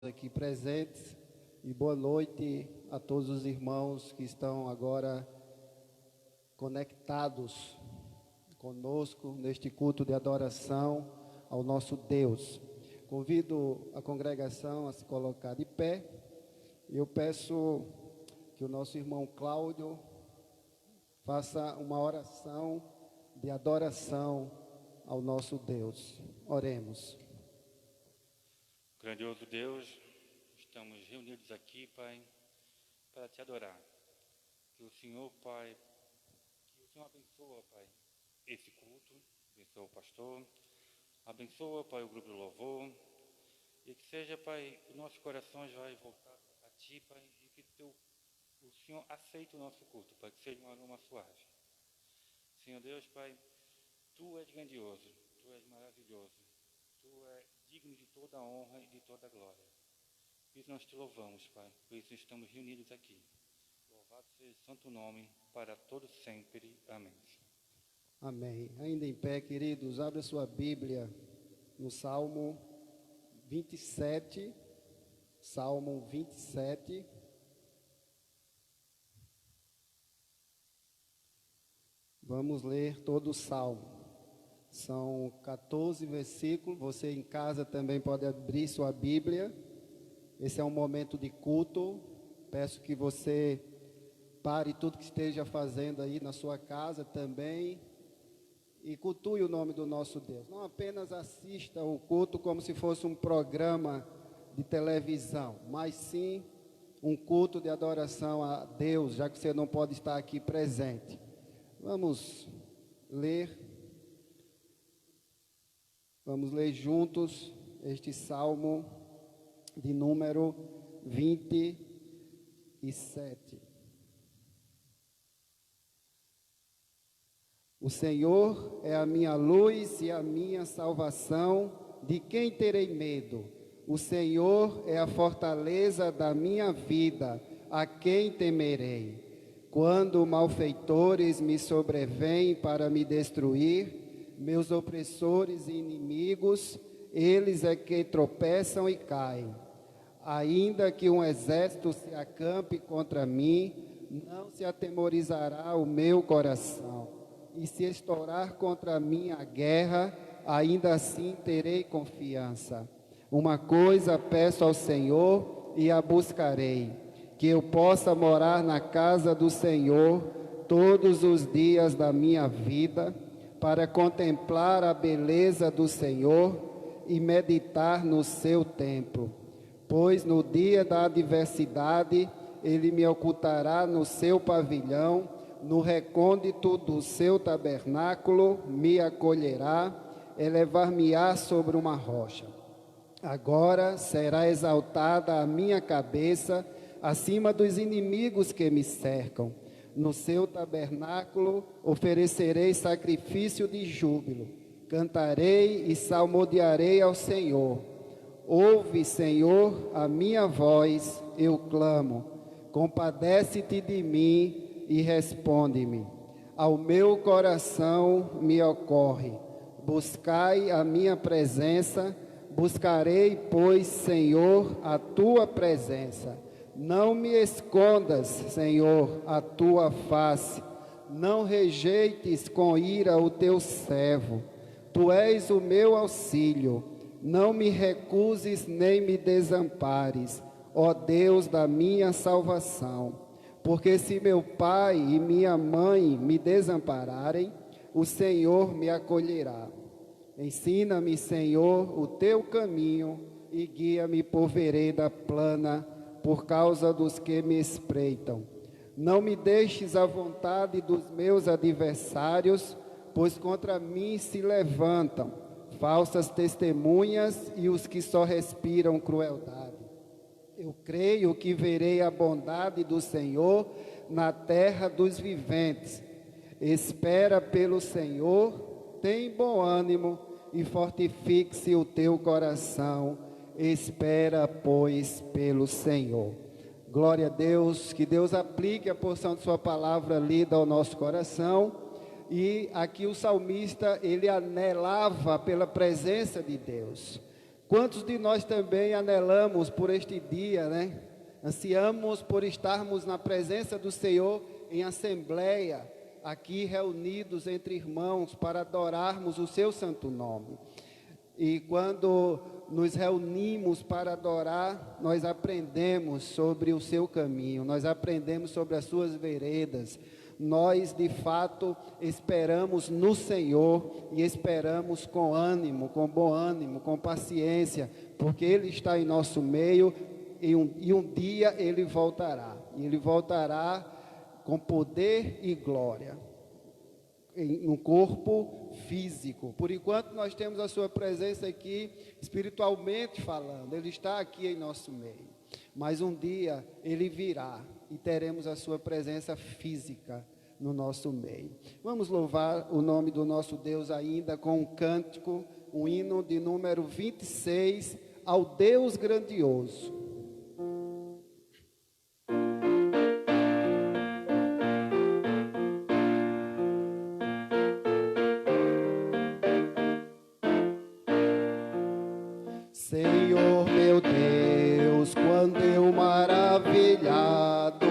aqui presentes e boa noite a todos os irmãos que estão agora conectados conosco neste culto de adoração ao nosso Deus. Convido a congregação a se colocar de pé e eu peço que o nosso irmão Cláudio faça uma oração de adoração ao nosso Deus. Oremos. Grandioso Deus, estamos reunidos aqui, Pai, para te adorar. Que o Senhor, Pai, que o Senhor abençoa, Pai, esse culto, abençoa o pastor, abençoa, Pai, o grupo de louvor, e que seja, Pai, os nossos corações vai voltar a Ti, Pai, e que o Senhor aceite o nosso culto, Pai, que seja um aroma suave. Senhor Deus, Pai, Tu és grandioso, Tu és maravilhoso, Tu és digno de toda a honra e de toda a glória. Por isso nós te louvamos, Pai, por isso estamos reunidos aqui. Louvado seja o santo nome, para todos sempre. Amém. Amém. Ainda em pé, queridos, abra sua Bíblia no Salmo 27. Salmo 27. Vamos ler todo o Salmo. São 14 versículos. Você em casa também pode abrir sua Bíblia. Esse é um momento de culto. Peço que você pare tudo que esteja fazendo aí na sua casa também e cultue o nome do nosso Deus. Não apenas assista o culto como se fosse um programa de televisão, mas sim um culto de adoração a Deus, já que você não pode estar aqui presente. Vamos ler juntos este Salmo de número 27. O Senhor é a minha luz e a minha salvação, de quem terei medo? O Senhor é a fortaleza da minha vida, a quem temerei? Quando malfeitores me sobrevêm para me destruir, meus opressores e inimigos, eles é que tropeçam e caem. Ainda que um exército se acampe contra mim, não se atemorizará o meu coração. E se estourar contra mim a guerra, ainda assim terei confiança. Uma coisa peço ao Senhor e a buscarei, que eu possa morar na casa do Senhor todos os dias da minha vida, para contemplar a beleza do Senhor e meditar no seu templo. Pois no dia da adversidade, ele me ocultará no seu pavilhão, no recôndito do seu tabernáculo me acolherá, elevar-me-á sobre uma rocha. Agora será exaltada a minha cabeça acima dos inimigos que me cercam. No seu tabernáculo oferecerei sacrifício de júbilo, cantarei e salmodiarei ao Senhor. Ouve, Senhor, a minha voz, eu clamo. Compadece-te de mim e responde-me. Ao meu coração me ocorre. Buscai a minha presença, buscarei, pois, Senhor, a tua presença. Não me escondas, Senhor, a tua face. Não rejeites com ira o teu servo. Tu és o meu auxílio. Não me recuses nem me desampares, ó Deus da minha salvação. Porque se meu pai e minha mãe me desampararem, o Senhor me acolherá. Ensina-me, Senhor, o teu caminho e guia-me por vereda plana, por causa dos que me espreitam. Não me deixes à vontade dos meus adversários, pois contra mim se levantam falsas testemunhas e os que só respiram crueldade. Eu creio que verei a bondade do Senhor na terra dos viventes. Espera pelo Senhor, tem bom ânimo e fortifique-se o teu coração. Espera, pois, pelo Senhor. Glória a Deus, que Deus aplique a porção de sua palavra lida ao nosso coração. E aqui o salmista, ele anelava pela presença de Deus. Quantos de nós também anelamos por este dia, né? Ansiamos por estarmos na presença do Senhor em assembleia, aqui reunidos entre irmãos para adorarmos o seu santo nome. E quando nos reunimos para adorar, nós aprendemos sobre o seu caminho, nós aprendemos sobre as suas veredas. Nós, de fato, esperamos no Senhor e esperamos com ânimo, com bom ânimo, com paciência, porque Ele está em nosso meio e um dia Ele voltará. E Ele voltará com poder e glória, em um corpo físico. Por enquanto, nós temos a sua presença aqui, espiritualmente falando. Ele está aqui em nosso meio. Mas um dia Ele virá e teremos a sua presença física no nosso meio. Vamos louvar o nome do nosso Deus ainda com um cântico, um hino de número 26, ao Deus grandioso. Senhor meu Deus, quando eu maravilhado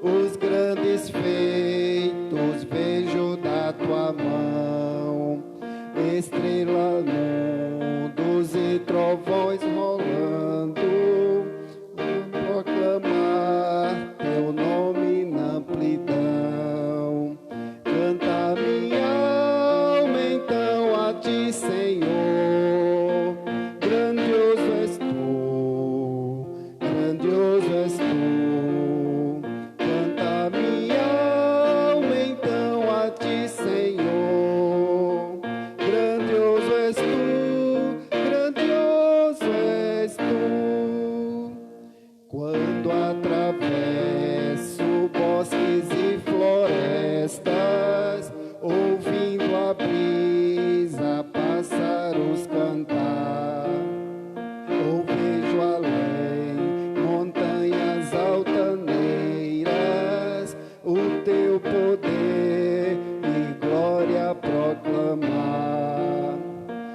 os grandes feitos vejo da tua mão, estrela, mundos e trovões rolando, vou proclamar teu nome na amplidão. Canta minha alma então a ti, Senhor. Grandioso és tu, canta minha alma então a ti, Senhor. Grandioso és tu, quando atravesso bosques e florestas, ouvindo a brisa, pássaros cantar. Eu vejo além montanhas altaneiras, o teu poder e glória proclamar.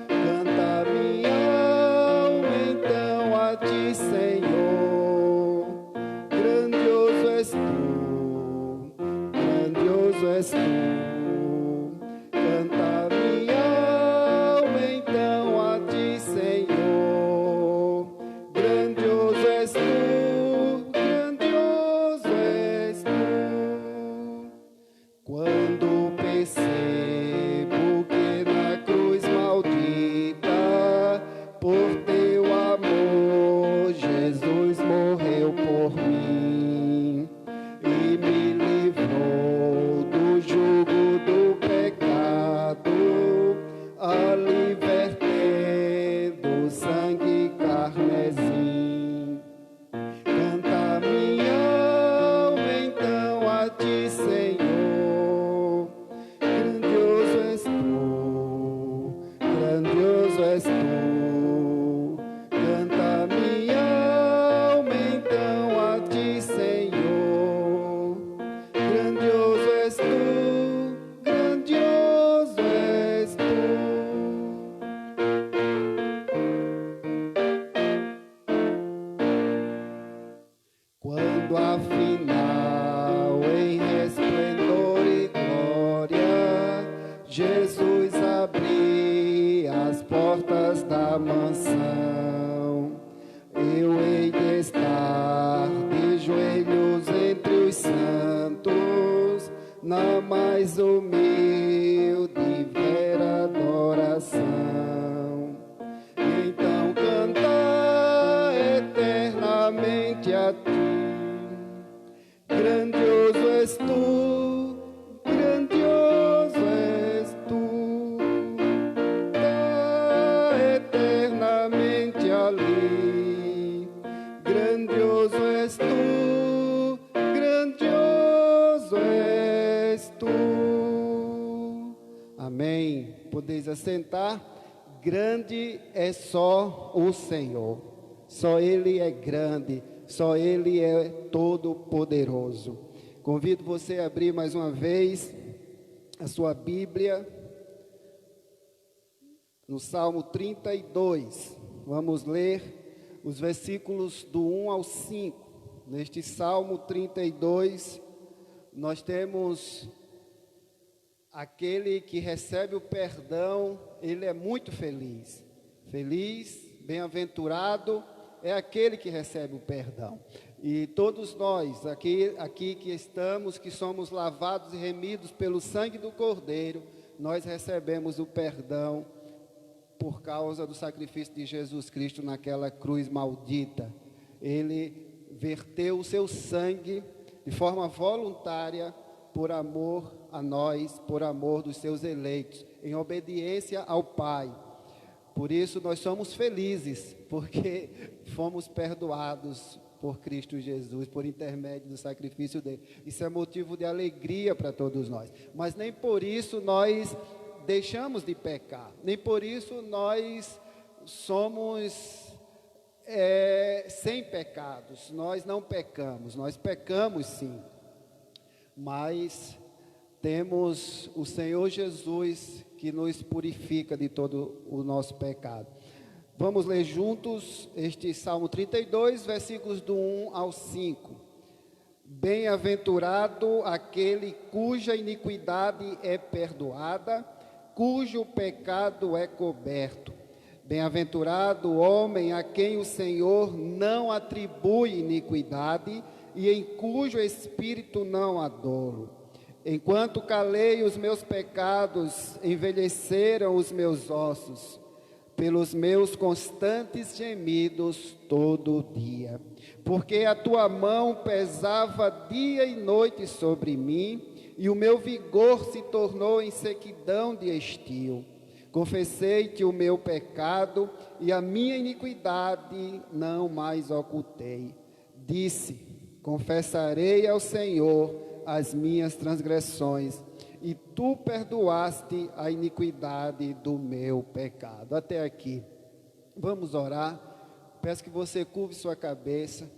Canta minha alma então a ti, Senhor. Grandioso és tu. Canta minha alma então a ti, Senhor. Grandioso és tu. Quando percebo que na cruz maldita, por teu amor, Jesus morreu por mim e me livrou do jugo do pecado, ali vertendo sangue carmesim. Canta minha alma então a ti, Senhor. Grandioso és tu. Canta minha alma então a ti, Senhor. Grandioso és tu. Quando afinal em resplendor e glória Jesus abrir as portas da mansão, eu hei de estar de joelhos entre os santos, na mais humilde e vera adoração. Então cantar eternamente a ti. Grandioso és tu, tá eternamente ali. Grandioso és tu. Amém. Podeis assentar. Grande é só o Senhor, só Ele é grande. Só Ele é todo-poderoso. Convido você a abrir mais uma vez a sua Bíblia no Salmo 32. vamos ler os versículos do 1 ao 5. Neste Salmo 32, nós temos aquele que recebe o perdão, ele é muito feliz. Feliz, bem-aventurado é aquele que recebe o perdão. E todos nós aqui que estamos, que somos lavados e remidos pelo sangue do Cordeiro, nós recebemos o perdão por causa do sacrifício de Jesus Cristo naquela cruz maldita. Ele verteu o seu sangue de forma voluntária por amor a nós, por amor dos seus eleitos, em obediência ao Pai. Por isso nós somos felizes, porque fomos perdoados por Cristo Jesus, por intermédio do sacrifício dele. Isso é motivo de alegria para todos nós. Mas nem por isso nós deixamos de pecar, nem por isso nós somos sem pecados. Nós não pecamos, nós pecamos sim, mas temos o Senhor Jesus que nos purifica de todo o nosso pecado. Vamos ler juntos este Salmo 32, versículos do 1 ao 5. Bem-aventurado aquele cuja iniquidade é perdoada, cujo pecado é coberto. Bem-aventurado o homem a quem o Senhor não atribui iniquidade e em cujo espírito não há dolo. Enquanto calei os meus pecados, envelheceram os meus ossos, pelos meus constantes gemidos todo dia. Porque a tua mão pesava dia e noite sobre mim, e o meu vigor se tornou em sequidão de estio. Confessei-te o meu pecado, e a minha iniquidade não mais ocultei. Disse: confessarei ao Senhor as minhas transgressões, e tu perdoaste a iniquidade do meu pecado. Até aqui. Vamos orar. Peço que você curve sua cabeça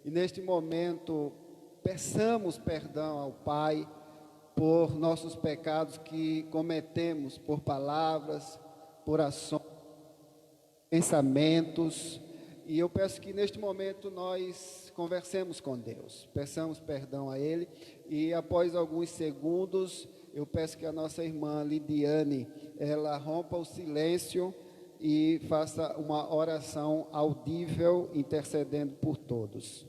e neste momento peçamos perdão ao Pai por nossos pecados que cometemos por palavras, por ações, pensamentos. E eu peço que neste momento nós conversemos com Deus, peçamos perdão a Ele, e após alguns segundos eu peço que a nossa irmã Lidiane, ela rompa o silêncio e faça uma oração audível, intercedendo por todos.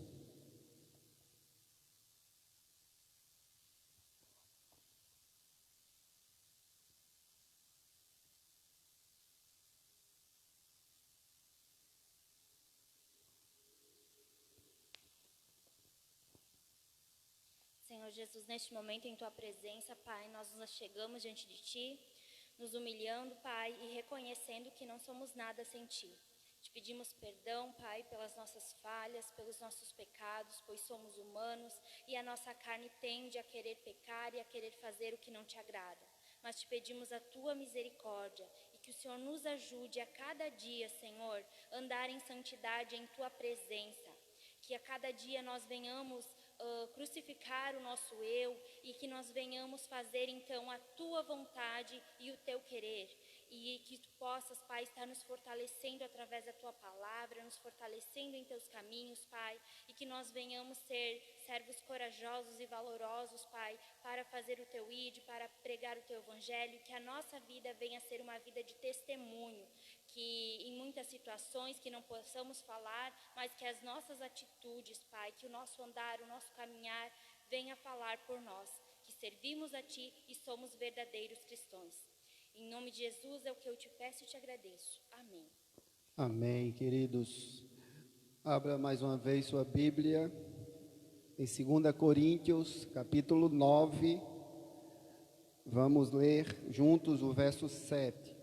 Senhor Jesus, neste momento em Tua presença, Pai, nós nos chegamos diante de Ti, nos humilhando, Pai, e reconhecendo que não somos nada sem Ti. Te pedimos perdão, Pai, pelas nossas falhas, pelos nossos pecados, pois somos humanos e a nossa carne tende a querer pecar e a querer fazer o que não Te agrada. Mas Te pedimos a Tua misericórdia e que o Senhor nos ajude a cada dia, Senhor, andar em santidade em Tua presença. Que a cada dia nós venhamos crucificar o nosso eu e que nós venhamos fazer então a Tua vontade e o Teu querer. E que Tu possas, Pai, estar nos fortalecendo através da Tua palavra, nos fortalecendo em Teus caminhos, Pai, e que nós venhamos ser servos corajosos e valorosos, Pai, para fazer o Teu ide, para pregar o Teu evangelho, que a nossa vida venha a ser uma vida de testemunho, que em muitas situações que não possamos falar, mas que as nossas atitudes, Pai, que o nosso andar, o nosso caminhar, venha falar por nós, que servimos a Ti e somos verdadeiros cristãos. Em nome de Jesus é o que eu Te peço e Te agradeço. Amém. Amém, queridos. Abra mais uma vez sua Bíblia em 2 Coríntios, capítulo 9. Vamos ler juntos o verso 7.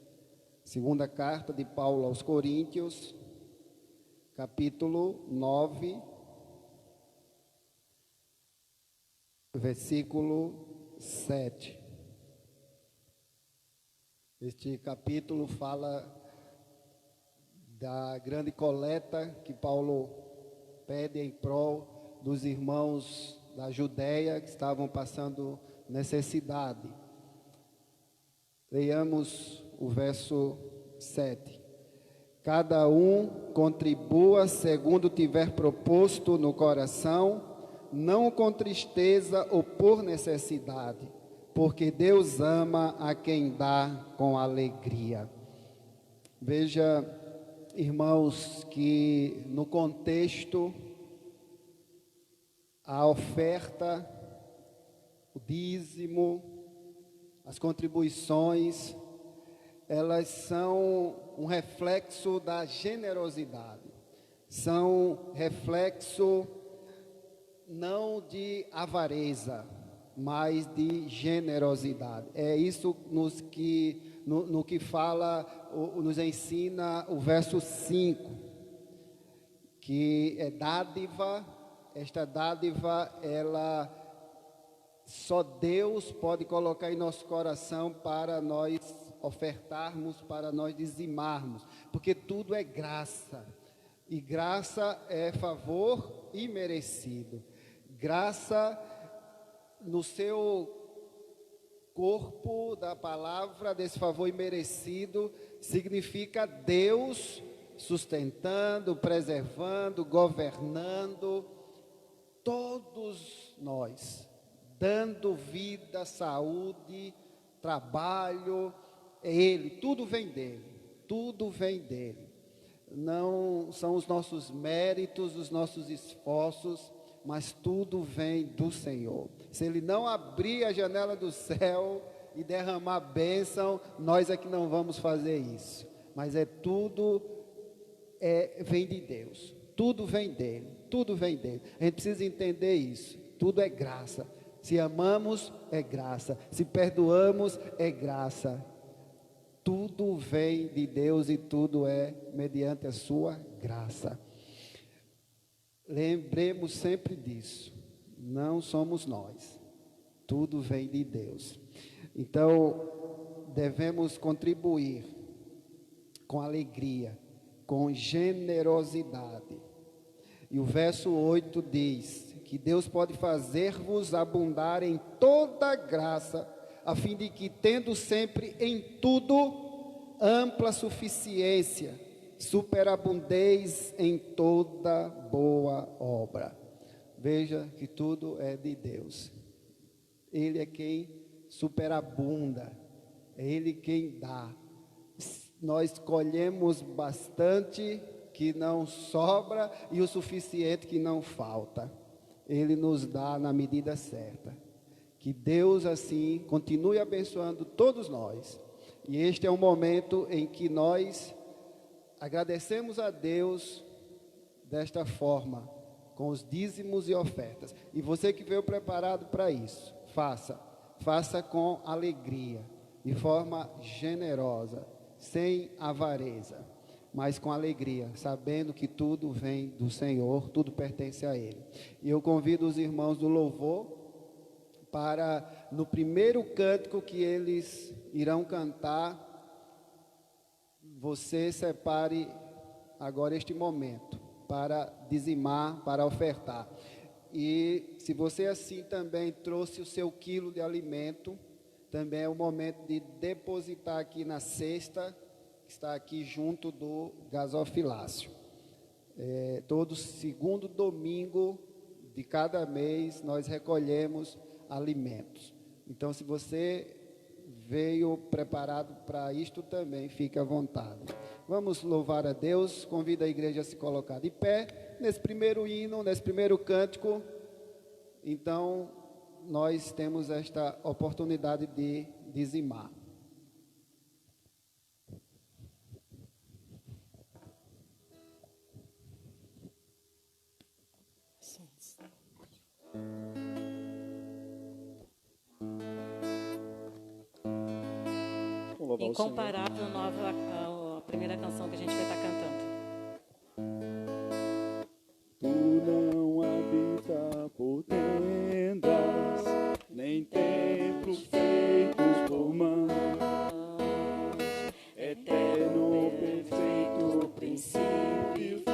Segunda carta de Paulo aos Coríntios, capítulo 9, versículo 7. Este capítulo fala da grande coleta que Paulo pede em prol dos irmãos da Judeia que estavam passando necessidade. Leiamos o verso 7. Cada um contribua segundo tiver proposto no coração, não com tristeza ou por necessidade, porque Deus ama a quem dá com alegria. Veja, irmãos, que no contexto, a oferta, o dízimo, as contribuições, elas são um reflexo da generosidade, são reflexo não de avareza, mas de generosidade. É isso no que fala, nos ensina o verso 5, que é dádiva. Esta dádiva, ela só Deus pode colocar em nosso coração para nós ofertarmos, para nós dizimarmos, porque tudo é graça, e graça é favor imerecido. Graça, no seu corpo da palavra desse favor imerecido, significa Deus sustentando, preservando, governando todos nós, dando vida, saúde, trabalho. É Ele, tudo vem dele, tudo vem dele. Não são os nossos méritos, os nossos esforços, mas tudo vem do Senhor. Se Ele não abrir a janela do céu e derramar bênção, nós é que não vamos fazer isso. Mas vem de Deus, tudo vem dele, tudo vem dele. A gente precisa entender isso, tudo é graça. Se amamos, é graça. Se perdoamos, é graça. Tudo vem de Deus e tudo é mediante a sua graça. Lembremos sempre disso. Não somos nós. Tudo vem de Deus. Então, devemos contribuir com alegria, com generosidade. E o verso 8 diz que Deus pode fazer-vos abundar em toda graça, a fim de que, tendo sempre em tudo ampla suficiência, superabundeis em toda boa obra. Veja que tudo é de Deus. Ele é quem superabunda, é Ele quem dá. Nós colhemos bastante que não sobra e o suficiente que não falta. Ele nos dá na medida certa. Que Deus assim continue abençoando todos nós. E este é um momento em que nós agradecemos a Deus desta forma, com os dízimos e ofertas. E você que veio preparado para isso, faça com alegria, de forma generosa, sem avareza, mas com alegria, sabendo que tudo vem do Senhor, tudo pertence a Ele. E eu convido os irmãos do louvor para, no primeiro cântico que eles irão cantar, você separe agora este momento para dizimar, para ofertar. E se você assim também trouxe o seu quilo de alimento, também é o momento de depositar aqui na cesta, que está aqui junto do gasofilácio. Todo segundo domingo de cada mês nós recolhemos alimentos. Então, se você veio preparado para isto também, fique à vontade. Vamos louvar a Deus. Convido a igreja a se colocar de pé nesse primeiro hino, nesse primeiro cântico. Então, nós temos esta oportunidade de dizimar. Incomparável, a primeira canção que a gente vai estar cantando. Tu não habita por tendas, nem templos feitos por mãos. Eterno, perfeito, princípio e fim,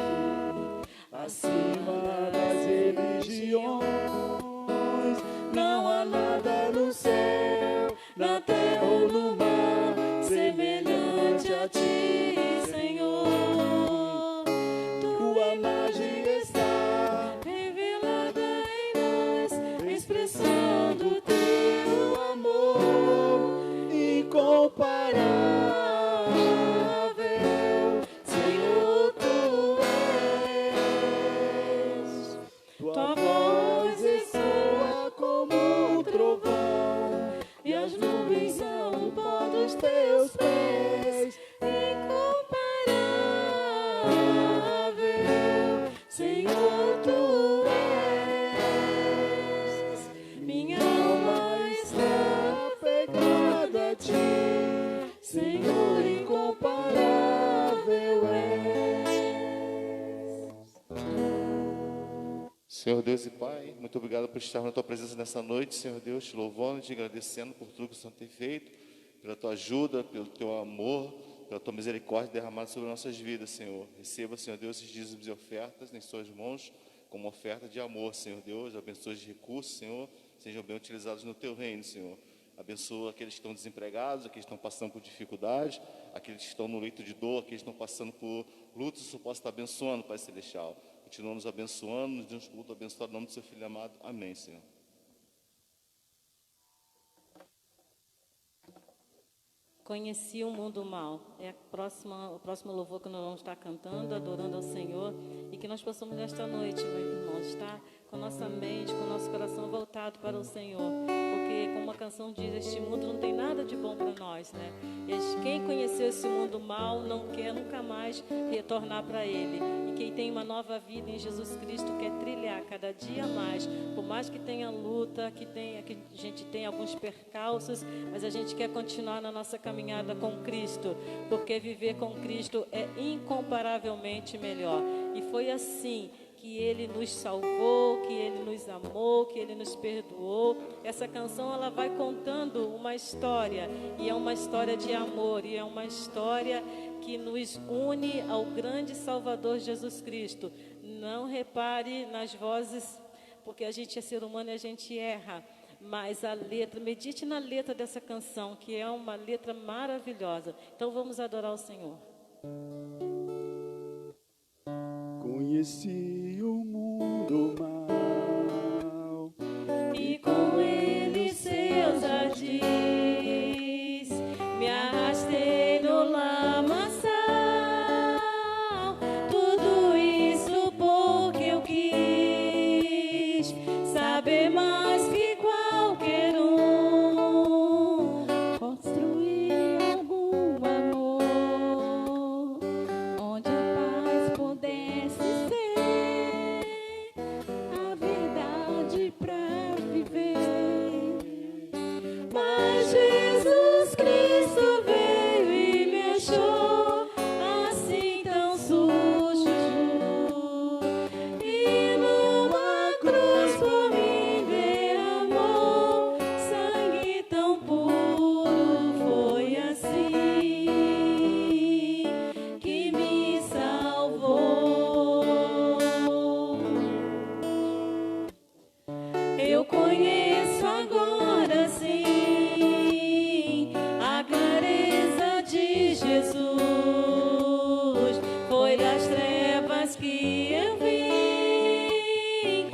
acima das religiões. Não há nada no céu, na terra ou no mar semelhante a ti, Senhor. Tua voz ressoa como um trovão, e as nuvens são o pó dos teus pés. Incomparável, Senhor, tu és. Minha alma está apegada a ti, Senhor, incomparável és. Senhor Deus e Pai, muito obrigado por estar na Tua presença nessa noite, Senhor Deus, te louvando, te agradecendo por tudo que o Senhor tem feito, pela Tua ajuda, pelo Teu amor, pela Tua misericórdia derramada sobre nossas vidas, Senhor. Receba, Senhor Deus, esses dízimos e ofertas em Suas mãos, como oferta de amor, Senhor Deus. Abençoa os recursos, Senhor, sejam bem utilizados no Teu reino, Senhor. Abençoa aqueles que estão desempregados, aqueles que estão passando por dificuldade, aqueles que estão no leito de dor, aqueles que estão passando por lutas, o Senhor possa estar abençoando, Pai Celestial. Continua nos abençoando, nos dando culto abençoado em nome do Seu Filho amado. Amém, Senhor. Conheci o mundo mal. É o próximo louvor que nós vamos estar cantando, adorando ao Senhor. E que nós possamos nesta noite, meus irmãos, estar com nossa mente, com nosso coração voltado para o Senhor. Porque, como a canção diz, este mundo não tem nada de bom para nós, né? E quem conheceu esse mundo mal não quer nunca mais retornar para ele. E quem tem uma nova vida em Jesus Cristo quer trilhar cada dia mais. Por mais que tenha luta, que a gente tenha alguns percalços, mas a gente quer continuar na nossa caminhada com Cristo, porque viver com Cristo é incomparavelmente melhor. E foi assim que Ele nos salvou, que Ele nos amou, que Ele nos perdoou. Essa canção, ela vai contando uma história, e é uma história de amor, e é uma história que nos une ao grande Salvador Jesus Cristo. Não repare nas vozes, porque a gente é ser humano e a gente erra, mas a letra, medite na letra dessa canção, que é uma letra maravilhosa. Então vamos adorar o Senhor. Conheci o mundo mal, E com ele seus jardins, me arrastei no lamaçal. Tudo isso porque eu quis saber mais que qualquer um, construir algum amor, onde a paz pudesse ser a verdade pra viver. Mas Jesus Cristo veio e me achou assim tão sujo, e numa cruz por mim derramou sangue tão puro. Foi assim que me salvou. Eu conheço agora sim a clareza de Jesus. Foi das trevas que eu vim,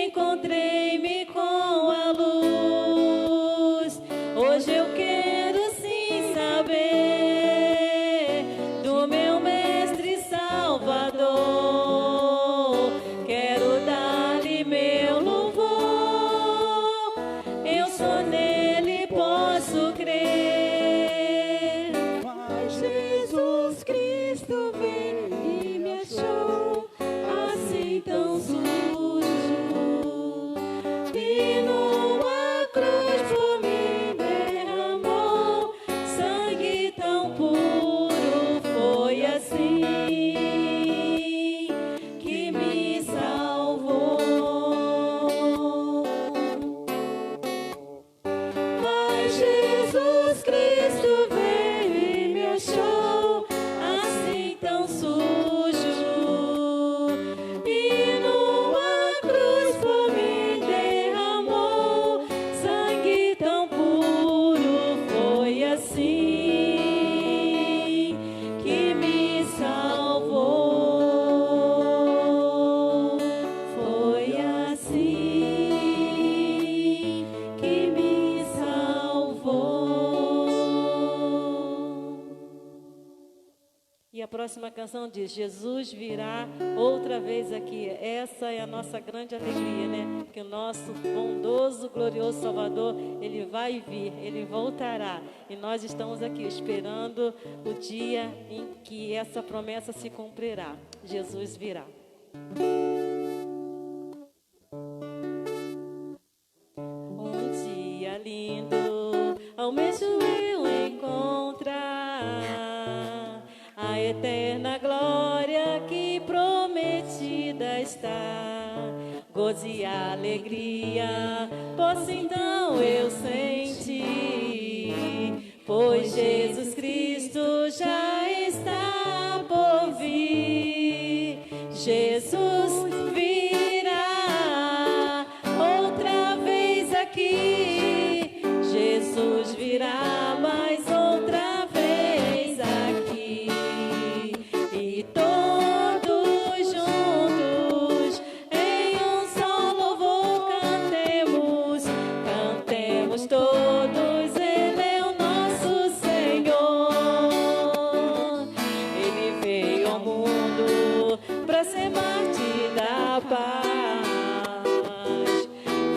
encontrei-me com a luz. Hoje eu quero sim saber do meu Mestre Salvador. Quero dar-lhe meu louvor, próxima canção diz: Jesus virá outra vez aqui. Essa é a nossa grande alegria, né? Que o nosso bondoso, glorioso Salvador, Ele vai vir, Ele voltará. E nós estamos aqui esperando o dia em que essa promessa se cumprirá. Jesus virá. Um dia lindo, almejo eu encontrar a eterna glória que prometida está. Gozo e alegria posso então eu sentir, pois Jesus Cristo já está por vir. Jesus virá outra vez aqui. Jesus virá mais outra vez aqui. E todos juntos em um só louvor cantemos. Cantemos todos, Ele é o nosso Senhor. Ele veio ao mundo para ser mártir da paz.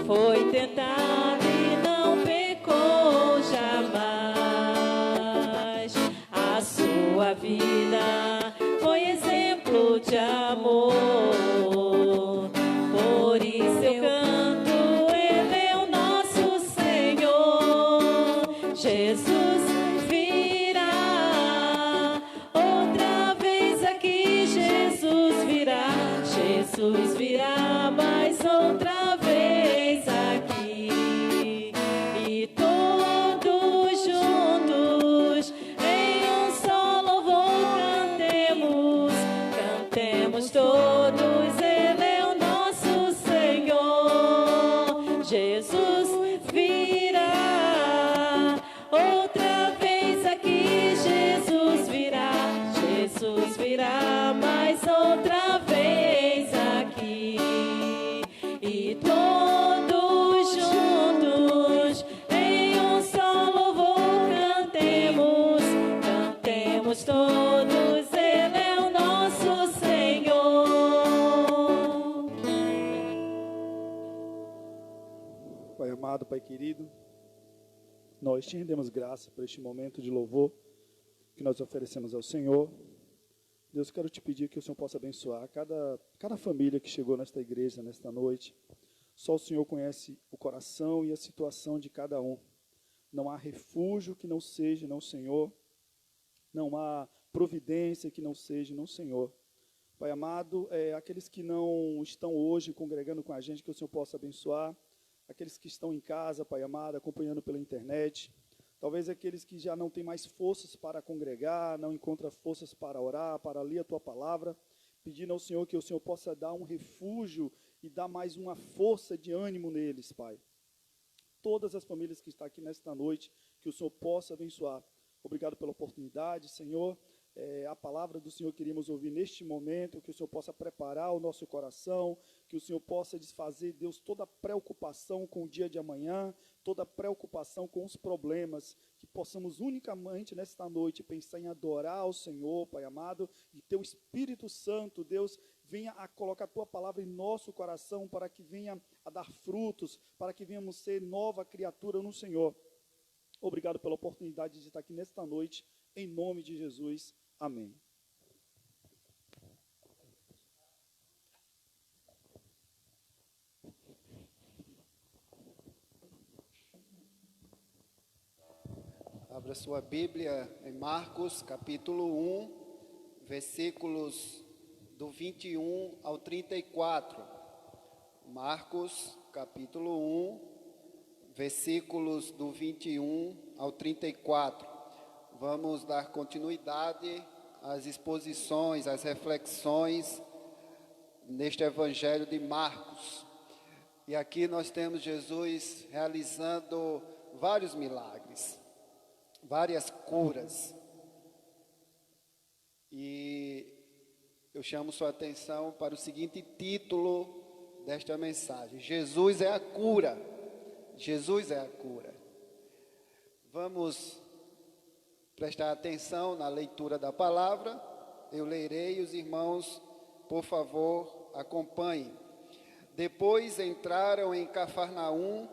Foi tentado e não pecou jamais. A sua vida foi exemplo de amor. Por isso eu canto, Ele é o nosso Senhor. Jesus virá outra vez aqui. Jesus virá. Jesus virá mais outra vez aqui. E todos juntos em um só louvor cantemos. Cantemos todos, Ele é o nosso Senhor. Jesus virá outra vez aqui. Jesus virá. Jesus virá mais outra vez aqui. E todos juntos em um só louvor cantemos. Cantemos todos, Ele é o nosso Senhor. Pai amado, Pai querido, nós te rendemos graça por este momento de louvor que nós oferecemos ao Senhor. Deus, quero te pedir que o Senhor possa abençoar cada família que chegou nesta igreja, nesta noite. Só o Senhor conhece o coração e a situação de cada um. Não há refúgio que não seja no Senhor. Não há providência que não seja no Senhor. Pai amado, aqueles que não estão hoje congregando com a gente, que o Senhor possa abençoar. Aqueles que estão em casa, Pai amado, acompanhando pela internet. Talvez aqueles que já não têm mais forças para congregar, não encontram forças para orar, para ler a Tua palavra, pedindo ao Senhor que o Senhor possa dar um refúgio e dar mais uma força de ânimo neles, Pai. Todas as famílias que estão aqui nesta noite, que o Senhor possa abençoar. Obrigado pela oportunidade, Senhor. A palavra do Senhor queríamos ouvir neste momento, que o Senhor possa preparar o nosso coração, que o Senhor possa desfazer, Deus, toda preocupação com o dia de amanhã, toda preocupação com os problemas, que possamos unicamente nesta noite pensar em adorar ao Senhor, Pai amado, e Teu Espírito Santo, Deus, venha a colocar a Tua palavra em nosso coração, para que venha a dar frutos, para que venhamos ser nova criatura no Senhor. Obrigado pela oportunidade de estar aqui nesta noite, em nome de Jesus. Amém. Abra sua Bíblia em Marcos, capítulo 1, versículos do 21 ao 34. Marcos, capítulo 1, versículos do 21 ao 34. Vamos dar continuidade às exposições, às reflexões neste Evangelho de Marcos. E aqui nós temos Jesus realizando vários milagres, várias curas. E eu chamo sua atenção para o seguinte título desta mensagem: Jesus é a cura. Jesus é a cura. Vamos prestar atenção na leitura da palavra. Eu lerei, os irmãos, por favor, acompanhem. Depois entraram em Cafarnaum,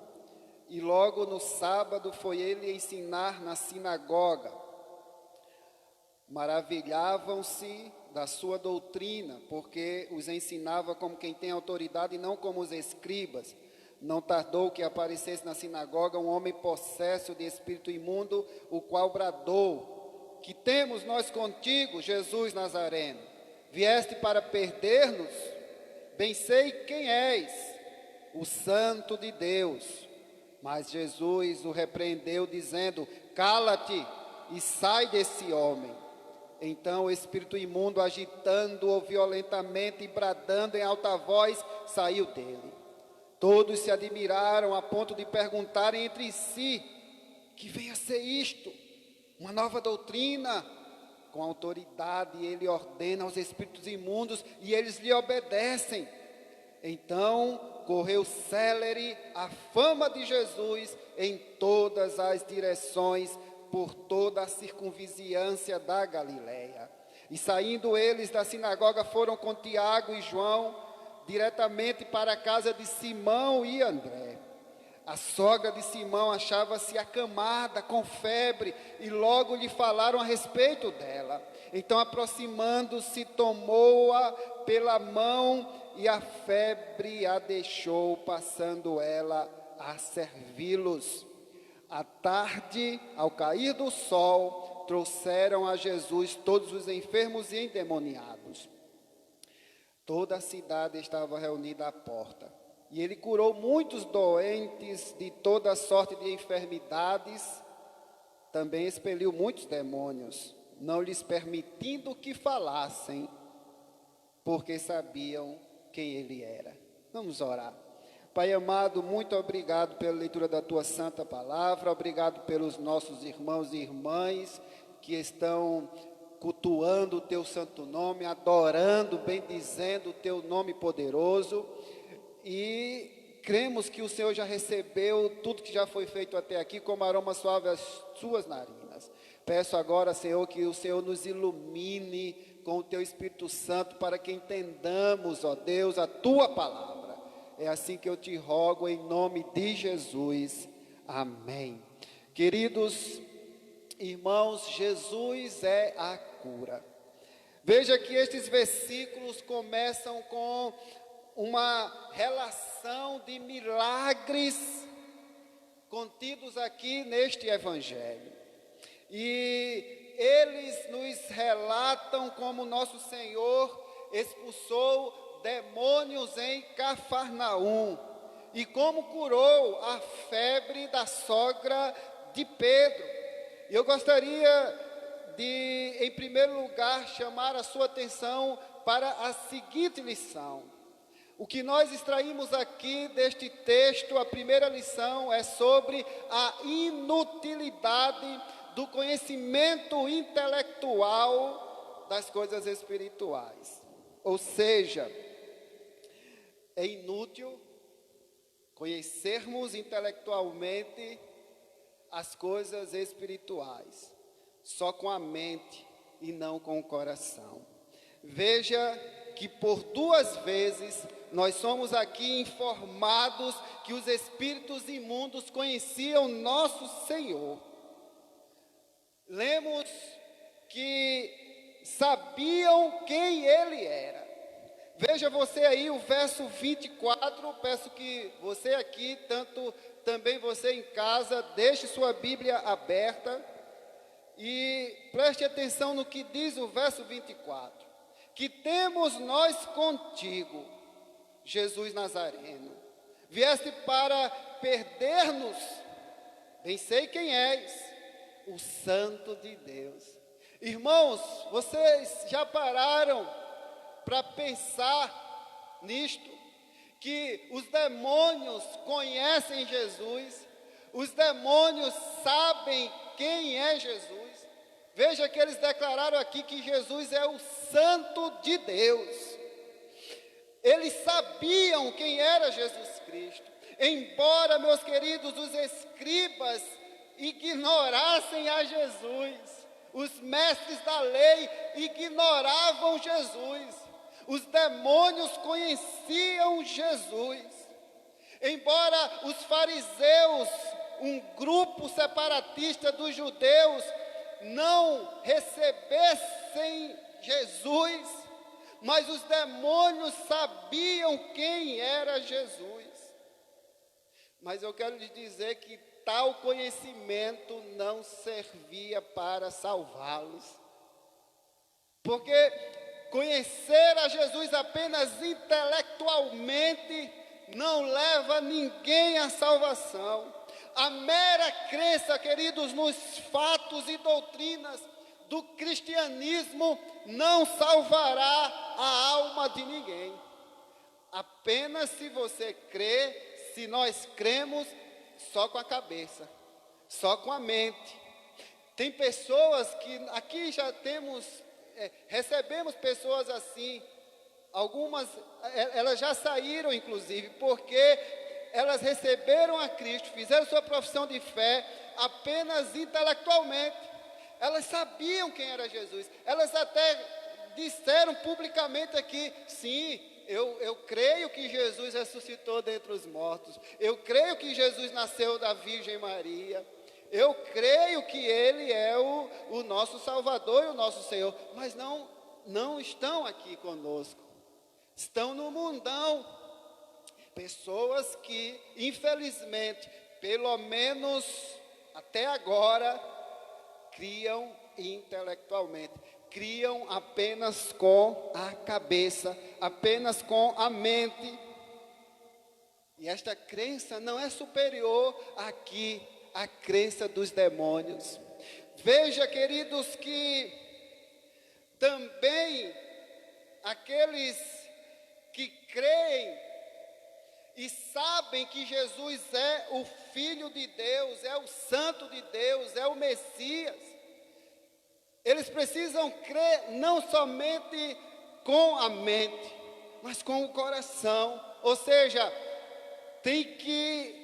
e logo no sábado foi ele ensinar na sinagoga. Maravilhavam-se da sua doutrina, porque os ensinava como quem tem autoridade e não como os escribas. Não tardou que aparecesse na sinagoga um homem possesso de espírito imundo, o qual bradou: que temos nós contigo, Jesus Nazareno? Vieste para perder-nos? Bem sei quem és, o Santo de Deus. Mas Jesus o repreendeu, dizendo: cala-te e sai desse homem. Então o espírito imundo, agitando-o violentamente e bradando em alta voz, saiu dele. Todos se admiraram a ponto de perguntarem entre si: que veio a ser isto? Uma nova doutrina? Com autoridade ele ordena aos espíritos imundos e eles lhe obedecem. Então correu célere a fama de Jesus em todas as direções, por toda a circunvizinhança da Galileia. E saindo eles da sinagoga, foram com Tiago e João diretamente para a casa de Simão e André. A sogra de Simão achava-se acamada com febre, e logo lhe falaram a respeito dela. Então, aproximando-se, tomou-a pela mão, e a febre a deixou, passando ela a servi-los. À tarde, ao cair do sol, trouxeram a Jesus todos os enfermos e endemoniados. Toda a cidade estava reunida à porta. E ele curou muitos doentes de toda sorte de enfermidades. Também expeliu muitos demônios, não lhes permitindo que falassem, porque sabiam quem ele era. Vamos orar. Pai amado, muito obrigado pela leitura da tua santa palavra, obrigado pelos nossos irmãos e irmãs que estão cultuando o teu santo nome, adorando, bendizendo o teu nome poderoso, e cremos que o Senhor já recebeu tudo que já foi feito até aqui como aroma suave às suas narinas. Peço agora, Senhor, que o Senhor nos ilumine com o teu Espírito Santo para que entendamos, ó Deus, a tua palavra. É assim que eu te rogo em nome de Jesus. Amém. Queridos irmãos, Jesus é a cura. Veja que estes versículos começam com uma relação de milagres contidos aqui neste evangelho. E eles nos relatam como nosso Senhor expulsou demônios em Cafarnaum e como curou a febre da sogra de Pedro. Eu gostaria de, em primeiro lugar, chamar a sua atenção para a seguinte lição. O que nós extraímos aqui deste texto, a primeira lição é sobre a inutilidade do conhecimento intelectual das coisas espirituais. Ou seja, é inútil conhecermos intelectualmente as coisas espirituais, só com a mente e não com o coração. Veja que por duas vezes nós somos aqui informados que os espíritos imundos conheciam nosso Senhor. Lemos que sabiam quem Ele era. Veja você aí o verso 24, peço que você aqui, tanto também você em casa, deixe sua Bíblia aberta e preste atenção no que diz o verso 24. Que temos nós contigo, Jesus Nazareno, vieste para perder-nos, bem sei quem és, o Santo de Deus. Irmãos, vocês já pararam para pensar nisto? Que os demônios conhecem Jesus, os demônios sabem quem é Jesus. Veja que eles declararam aqui que Jesus é o Santo de Deus. Eles sabiam quem era Jesus Cristo. Embora, meus queridos, os escribas ignorassem a Jesus, Os mestres da lei ignoravam Jesus. Os demônios conheciam Jesus. Embora os fariseus, um grupo separatista dos judeus, não recebessem Jesus, mas os demônios sabiam quem era Jesus. Mas eu quero lhes dizer que tal conhecimento não servia para salvá-los. Porque conhecer a Jesus apenas intelectualmente não leva ninguém à salvação. A mera crença, queridos, nos fatos e doutrinas do cristianismo não salvará a alma de ninguém. Apenas se você crê, se nós cremos só com a cabeça, só com a mente. Tem pessoas que aqui já temos, recebemos pessoas assim. Algumas, elas já saíram inclusive, porque elas receberam a Cristo, fizeram sua profissão de fé apenas intelectualmente. Elas sabiam quem era Jesus. Elas até disseram publicamente aqui, sim, eu creio que Jesus ressuscitou dentre os mortos. Eu creio que Jesus nasceu da Virgem Maria. Eu creio que Ele é o nosso Salvador e o nosso Senhor. Mas não estão aqui conosco. Estão no mundão. Pessoas que, infelizmente, pelo menos até agora, criam intelectualmente. Criam apenas com a cabeça, apenas com a mente. E esta crença não é superior aqui à crença dos demônios. Veja, queridos, que também aqueles que creem e sabem que Jesus é o Filho de Deus, é o Santo de Deus, é o Messias, eles precisam crer não somente com a mente, mas com o coração. Ou seja, tem que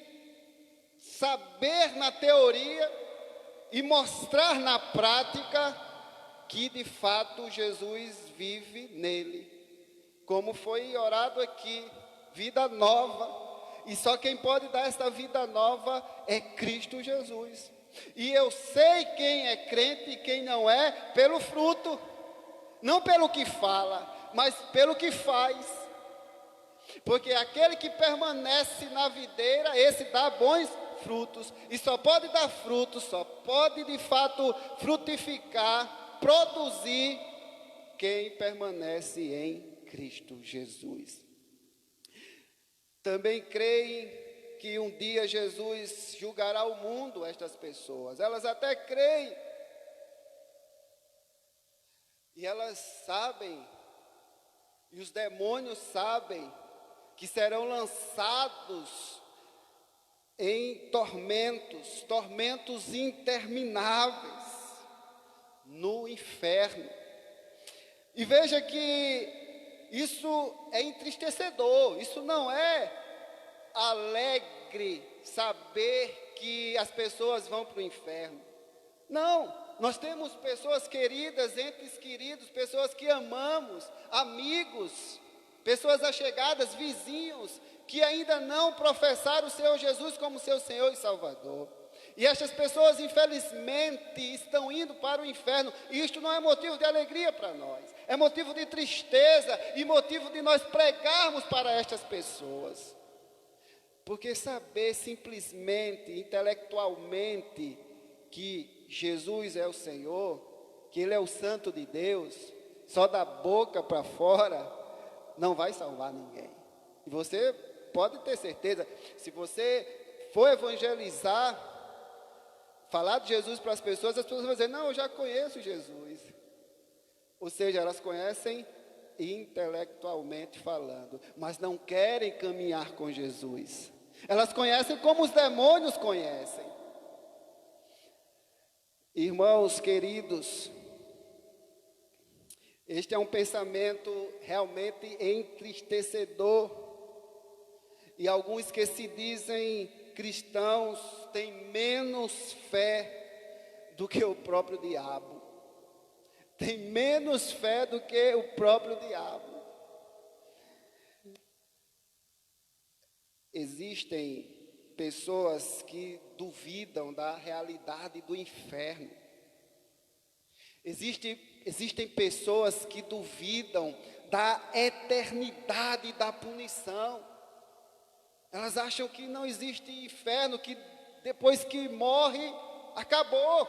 saber na teoria e mostrar na prática que de fato Jesus vive nele. Como foi orado aqui, vida nova. E só quem pode dar essa vida nova é Cristo Jesus. E eu sei quem é crente e quem não é pelo fruto. Não pelo que fala, mas pelo que faz. Porque aquele que permanece na videira, esse dá bons frutos. E só pode dar frutos, só pode de fato frutificar, produzir, quem permanece em Cristo Jesus. Também creem que um dia Jesus julgará o mundo, estas pessoas. Elas até creem. E elas sabem, e os demônios sabem, que serão lançados em tormentos intermináveis, no inferno. E veja que isso é entristecedor, isso não é alegre saber que as pessoas vão para o inferno. Não, nós temos pessoas queridas, entes queridos, pessoas que amamos, amigos, pessoas allegadas, vizinhos, que ainda não professaram o Senhor Jesus como seu Senhor e Salvador. E estas pessoas, infelizmente, estão indo para o inferno. E isto não é motivo de alegria para nós. É motivo de tristeza e motivo de nós pregarmos para estas pessoas. Porque saber simplesmente, intelectualmente, que Jesus é o Senhor, que Ele é o Santo de Deus, só da boca para fora, não vai salvar ninguém. E você pode ter certeza, se você for evangelizar, falar de Jesus para as pessoas vão dizer, não, eu já conheço Jesus. Ou seja, elas conhecem intelectualmente falando, mas não querem caminhar com Jesus. Elas conhecem como os demônios conhecem. Irmãos queridos, este é um pensamento realmente entristecedor. E alguns que se dizem cristãos têm menos fé do que o próprio diabo. tem menos fé do que o próprio diabo. Existem pessoas que duvidam da realidade do inferno. Existem pessoas que duvidam da eternidade da punição. Elas acham que não existe inferno, que depois que morre, acabou.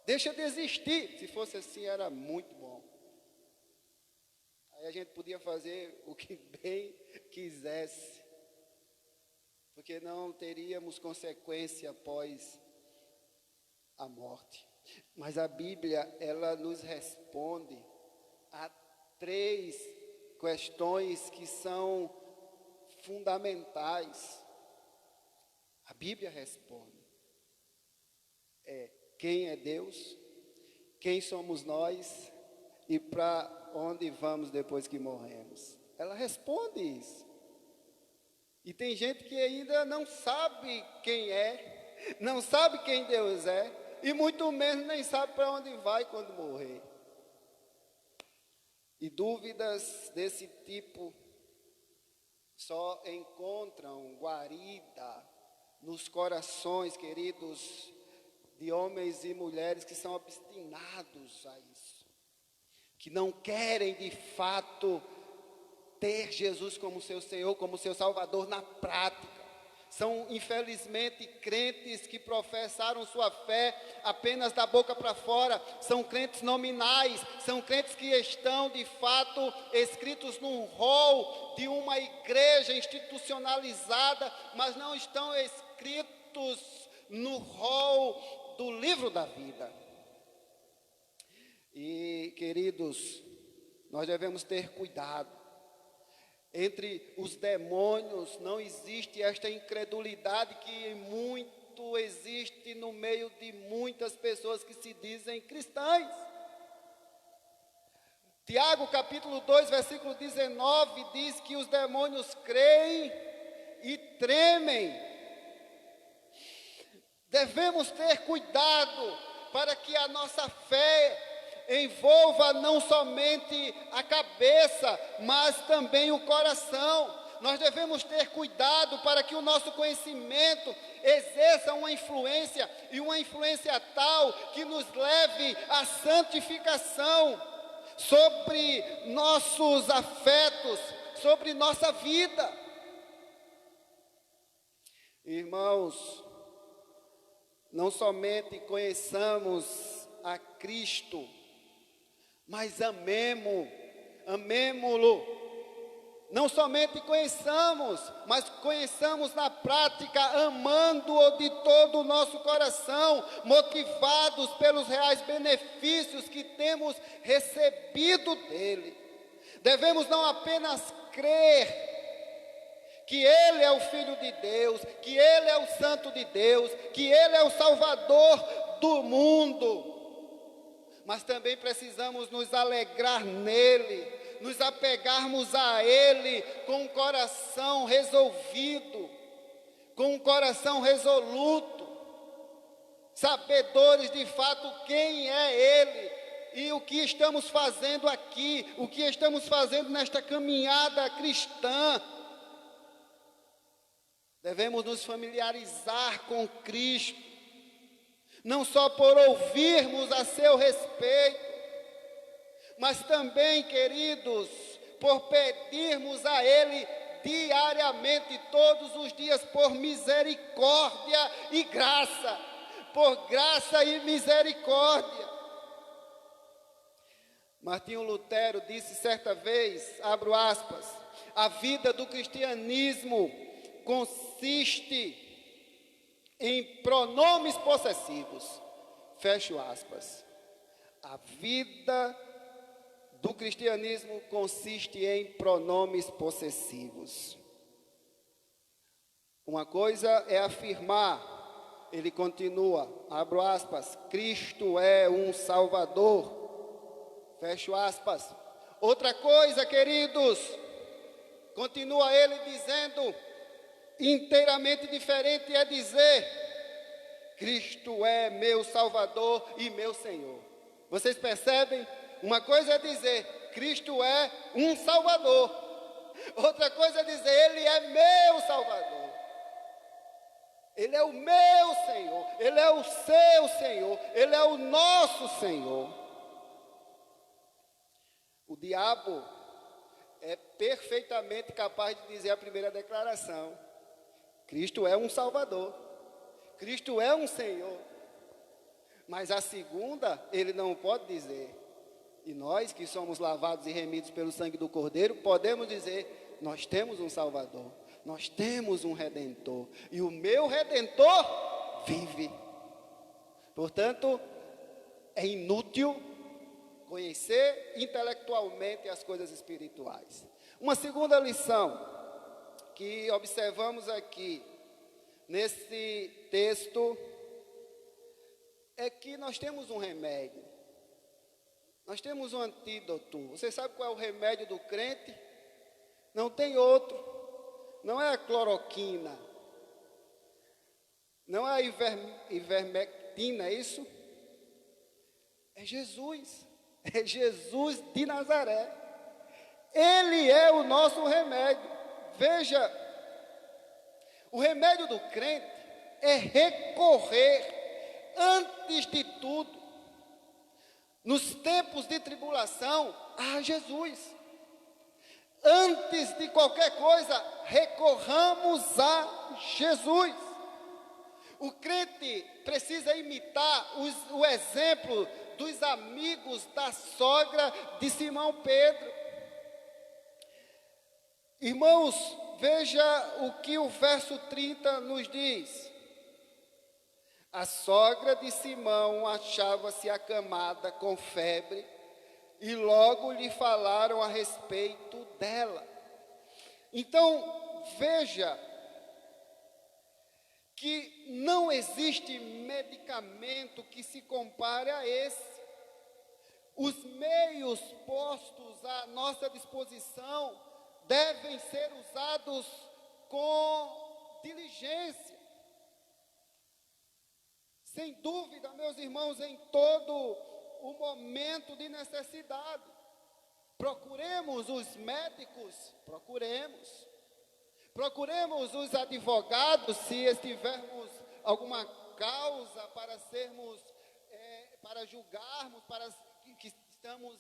Deixa de existir. Se fosse assim, era muito bom. Aí a gente podia fazer o que bem quisesse, porque não teríamos consequência após a morte. Mas a Bíblia, ela nos responde a 3 questões que são fundamentais. A Bíblia responde: quem é Deus, quem somos nós e para onde vamos depois que morremos. Ela responde isso. E tem gente que ainda não sabe quem é, não sabe quem Deus é, e muito menos nem sabe para onde vai quando morrer. E dúvidas desse tipo só encontram guarida nos corações, queridos, de homens e mulheres que são obstinados a isso, que não querem de fato ter Jesus como seu Senhor, como seu Salvador na prática. São, infelizmente, crentes que professaram sua fé apenas da boca para fora. São crentes nominais, são crentes que estão, de fato, escritos num rol de uma igreja institucionalizada, mas não estão escritos no rol do livro da vida. E, queridos, nós devemos ter cuidado. Entre os demônios não existe esta incredulidade que muito existe no meio de muitas pessoas que se dizem cristãs. Tiago capítulo 2, versículo 19 diz que os demônios creem e tremem. Devemos ter cuidado para que a nossa fé envolva não somente a cabeça, mas também o coração. Nós devemos ter cuidado para que o nosso conhecimento exerça uma influência, e uma influência tal que nos leve à santificação sobre nossos afetos, sobre nossa vida. Irmãos, não somente conheçamos a Cristo, mas amemo-lo. Não somente conheçamos, mas conheçamos na prática, amando-o de todo o nosso coração, motivados pelos reais benefícios que temos recebido dele. Devemos não apenas crer que Ele é o Filho de Deus, que Ele é o Santo de Deus, que Ele é o Salvador do mundo, mas também precisamos nos alegrar nele, nos apegarmos a Ele com um coração resolvido, com um coração resoluto, sabedores de fato quem é Ele e o que estamos fazendo aqui, o que estamos fazendo nesta caminhada cristã. Devemos nos familiarizar com Cristo, não só por ouvirmos a seu respeito, mas também, queridos, por pedirmos a Ele diariamente, todos os dias, por misericórdia e graça, por graça e misericórdia. Martinho Lutero disse certa vez, abro aspas, a vida do cristianismo consiste em pronomes possessivos, fecho aspas. A vida do cristianismo consiste em pronomes possessivos. Uma coisa é afirmar, ele continua, abro aspas, Cristo é um Salvador, fecho aspas. Outra coisa, queridos, continua ele dizendo, inteiramente diferente é dizer, Cristo é meu Salvador e meu Senhor. Vocês percebem? Uma coisa é dizer, Cristo é um Salvador. Outra coisa é dizer, Ele é meu Salvador. Ele é o meu Senhor. Ele é o seu Senhor. Ele é o nosso Senhor. O diabo é perfeitamente capaz de dizer a primeira declaração. Cristo é um Salvador. Cristo é um Senhor. Mas a segunda, ele não pode dizer. E nós que somos lavados e remidos pelo sangue do Cordeiro, podemos dizer, nós temos um Salvador. Nós temos um Redentor. E o meu Redentor vive. Portanto, é inútil conhecer intelectualmente as coisas espirituais. Uma segunda lição que observamos aqui nesse texto é que nós temos um remédio. Nós temos um antídoto. Você sabe qual é o remédio do crente? Não tem outro. Não é a cloroquina. Não é a ivermectina, é isso? É Jesus. É Jesus de Nazaré. Ele é o nosso remédio. Veja, o remédio do crente é recorrer, antes de tudo, nos tempos de tribulação, a Jesus. Antes de qualquer coisa, recorramos a Jesus. O crente precisa imitar o exemplo dos amigos da sogra de Simão Pedro. Irmãos, veja o que o verso 30 nos diz. A sogra de Simão achava-se acamada com febre e logo lhe falaram a respeito dela. Então, veja que não existe medicamento que se compare a esse. Os meios postos à nossa disposição devem ser usados com diligência. Sem dúvida, meus irmãos, em todo o momento de necessidade. Procuremos os médicos, procuremos. Procuremos os advogados, se estivermos alguma causa para sermos, para julgarmos, para que estamos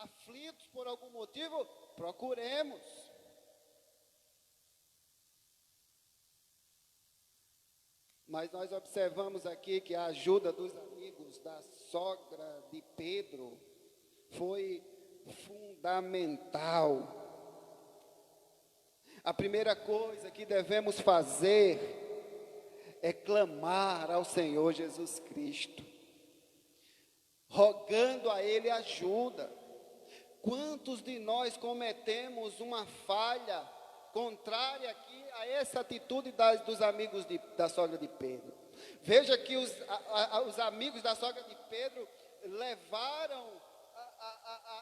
aflitos por algum motivo, procuremos. Mas nós observamos aqui que a ajuda dos amigos da sogra de Pedro foi fundamental. A primeira coisa que devemos fazer é clamar ao Senhor Jesus Cristo, rogando a Ele ajuda. Quantos de nós cometemos uma falha contrária aqui a essa atitude dos amigos da sogra de Pedro? Veja que os amigos da sogra de Pedro levaram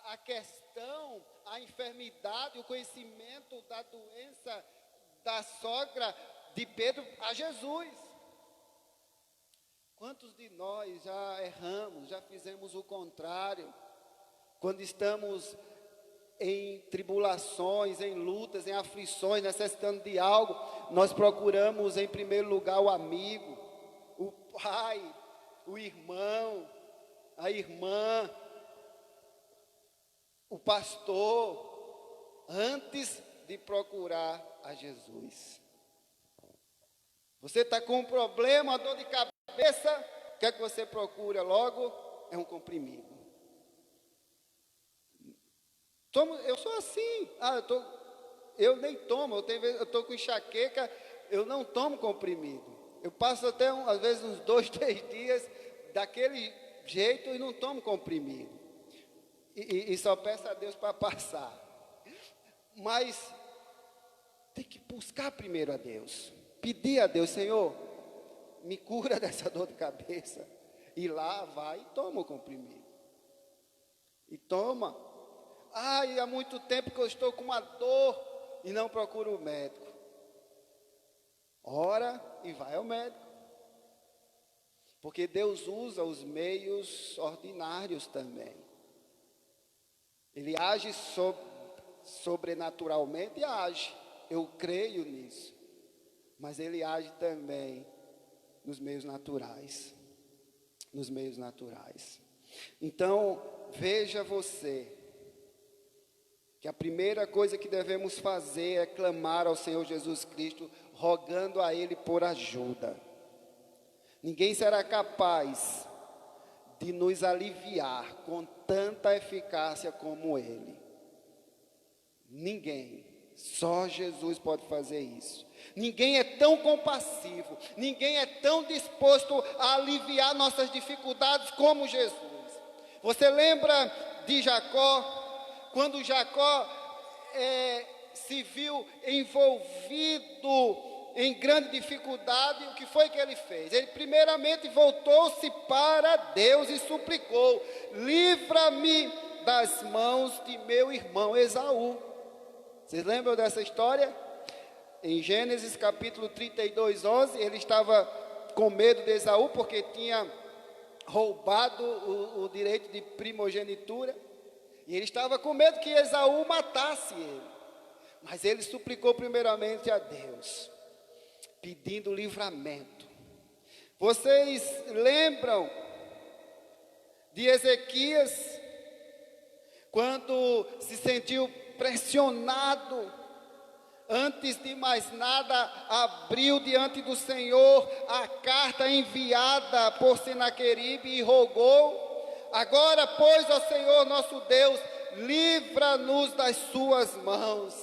a questão, a enfermidade, o conhecimento da doença da sogra de Pedro a Jesus. Quantos de nós já erramos, já fizemos o contrário, quando estamos em tribulações, em lutas, em aflições, necessitando de algo, nós procuramos em primeiro lugar o amigo, o pai, o irmão, a irmã, o pastor, antes de procurar a Jesus. Você está com um problema, uma dor de cabeça, o que é que você procura logo? É um comprimido. Eu sou assim, eu nem tomo, eu estou com enxaqueca, eu não tomo comprimido. Eu passo até, às vezes, uns 2, 3 dias daquele jeito e não tomo comprimido. E só peço a Deus para passar. Mas tem que buscar primeiro a Deus. Pedir a Deus, Senhor, me cura dessa dor de cabeça. E lá vai e toma o comprimido. E toma. E há muito tempo que eu estou com uma dor e não procuro o médico. Ora e vai ao médico. Porque Deus usa os meios ordinários também. Ele age sobrenaturalmente, age. Eu creio nisso. Mas Ele age também nos meios naturais. Nos meios naturais. Então, veja você, que a primeira coisa que devemos fazer é clamar ao Senhor Jesus Cristo, rogando a Ele por ajuda. Ninguém será capaz de nos aliviar com tanta eficácia como Ele. Ninguém. Só Jesus pode fazer isso. Ninguém é tão compassivo, ninguém é tão disposto a aliviar nossas dificuldades como Jesus. Você lembra de Jacó? Quando Jacó se viu envolvido em grande dificuldade, o que foi que ele fez? Ele primeiramente voltou-se para Deus e suplicou: livra-me das mãos de meu irmão Esaú. Vocês lembram dessa história? Em Gênesis capítulo 32, 11, ele estava com medo de Esaú, porque tinha roubado o direito de primogenitura, e ele estava com medo que Esaú matasse ele. Mas ele suplicou primeiramente a Deus, pedindo livramento. Vocês lembram de Ezequias, quando se sentiu pressionado? Antes de mais nada, abriu diante do Senhor a carta enviada por Senaqueribe e rogou: agora, pois, ó Senhor nosso Deus, livra-nos das suas mãos.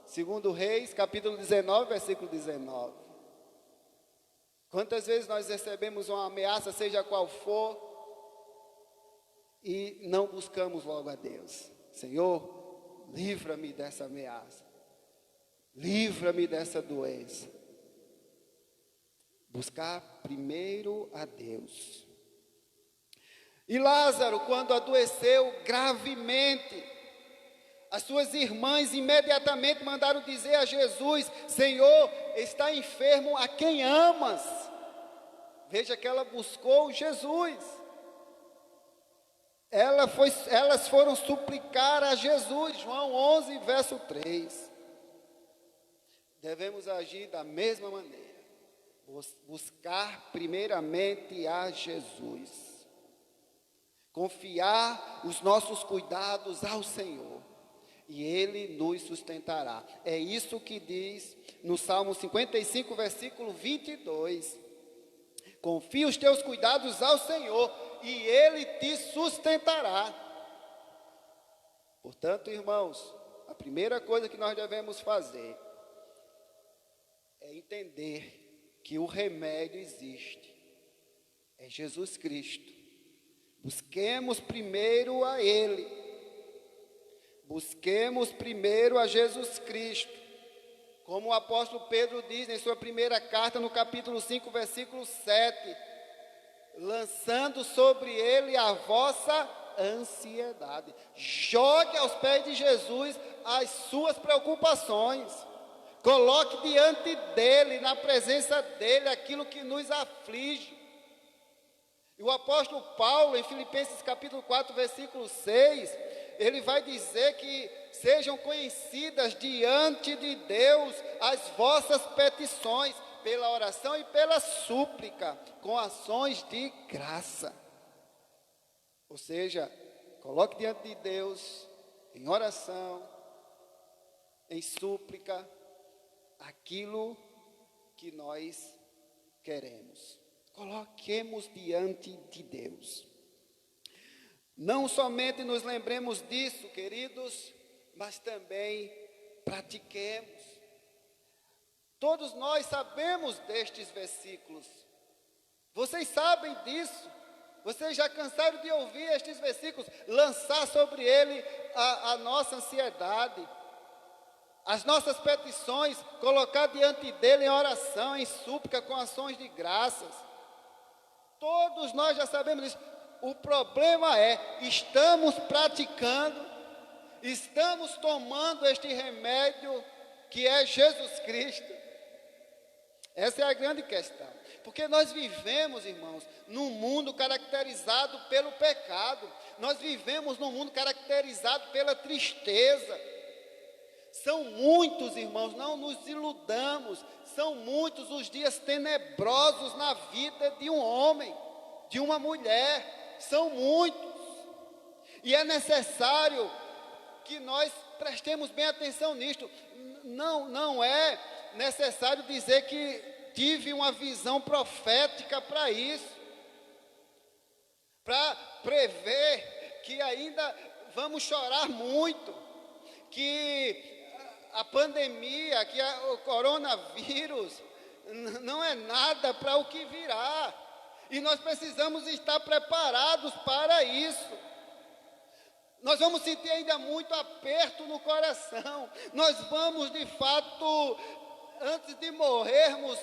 Segundo Reis, capítulo 19, versículo 19. Quantas vezes nós recebemos uma ameaça, seja qual for, e não buscamos logo a Deus? Senhor, livra-me dessa ameaça. Livra-me dessa doença. Buscar primeiro a Deus. E Lázaro, quando adoeceu gravemente, as suas irmãs imediatamente mandaram dizer a Jesus: Senhor, está enfermo a quem amas. Veja que ela buscou Jesus. Elas foram suplicar a Jesus. João 11, verso 3. Devemos agir da mesma maneira, buscar primeiramente a Jesus, confiar os nossos cuidados ao Senhor, e Ele nos sustentará. É isso que diz no Salmo 55, versículo 22, confia os teus cuidados ao Senhor, e Ele te sustentará. Portanto, irmãos, a primeira coisa que nós devemos fazer é entender que o remédio existe, é Jesus Cristo. Busquemos primeiro a Ele, busquemos primeiro a Jesus Cristo, como o apóstolo Pedro diz em sua primeira carta, no capítulo 5, versículo 7, lançando sobre Ele a vossa ansiedade. Jogue aos pés de Jesus as suas preocupações. Coloque diante dEle, na presença dEle, aquilo que nos aflige. E o apóstolo Paulo, em Filipenses capítulo 4, versículo 6, ele vai dizer que sejam conhecidas diante de Deus as vossas petições, pela oração e pela súplica, com ações de graça. Ou seja, coloque diante de Deus, em oração, em súplica, aquilo que nós queremos. Coloquemos diante de Deus. Não somente nos lembremos disso, queridos, mas também pratiquemos. Todos nós sabemos destes versículos. Vocês sabem disso. Vocês já cansaram de ouvir estes versículos, lançar sobre ele a nossa ansiedade, as nossas petições, colocar diante dele em oração, em súplica, com ações de graças. Todos nós já sabemos disso. O problema é, estamos praticando, estamos tomando este remédio que é Jesus Cristo. Essa é a grande questão. Porque nós vivemos, irmãos, num mundo caracterizado pelo pecado. Nós vivemos num mundo caracterizado pela tristeza. São muitos, irmãos, não nos iludamos, são muitos os dias tenebrosos na vida de um homem, de uma mulher, são muitos. E é necessário que nós prestemos bem atenção nisto. Não é necessário dizer que tive uma visão profética para isso, para prever que ainda vamos chorar muito, que a pandemia, que o coronavírus não é nada para o que virá, e nós precisamos estar preparados para isso. Nós vamos sentir ainda muito aperto no coração, nós vamos de fato, antes de morrermos,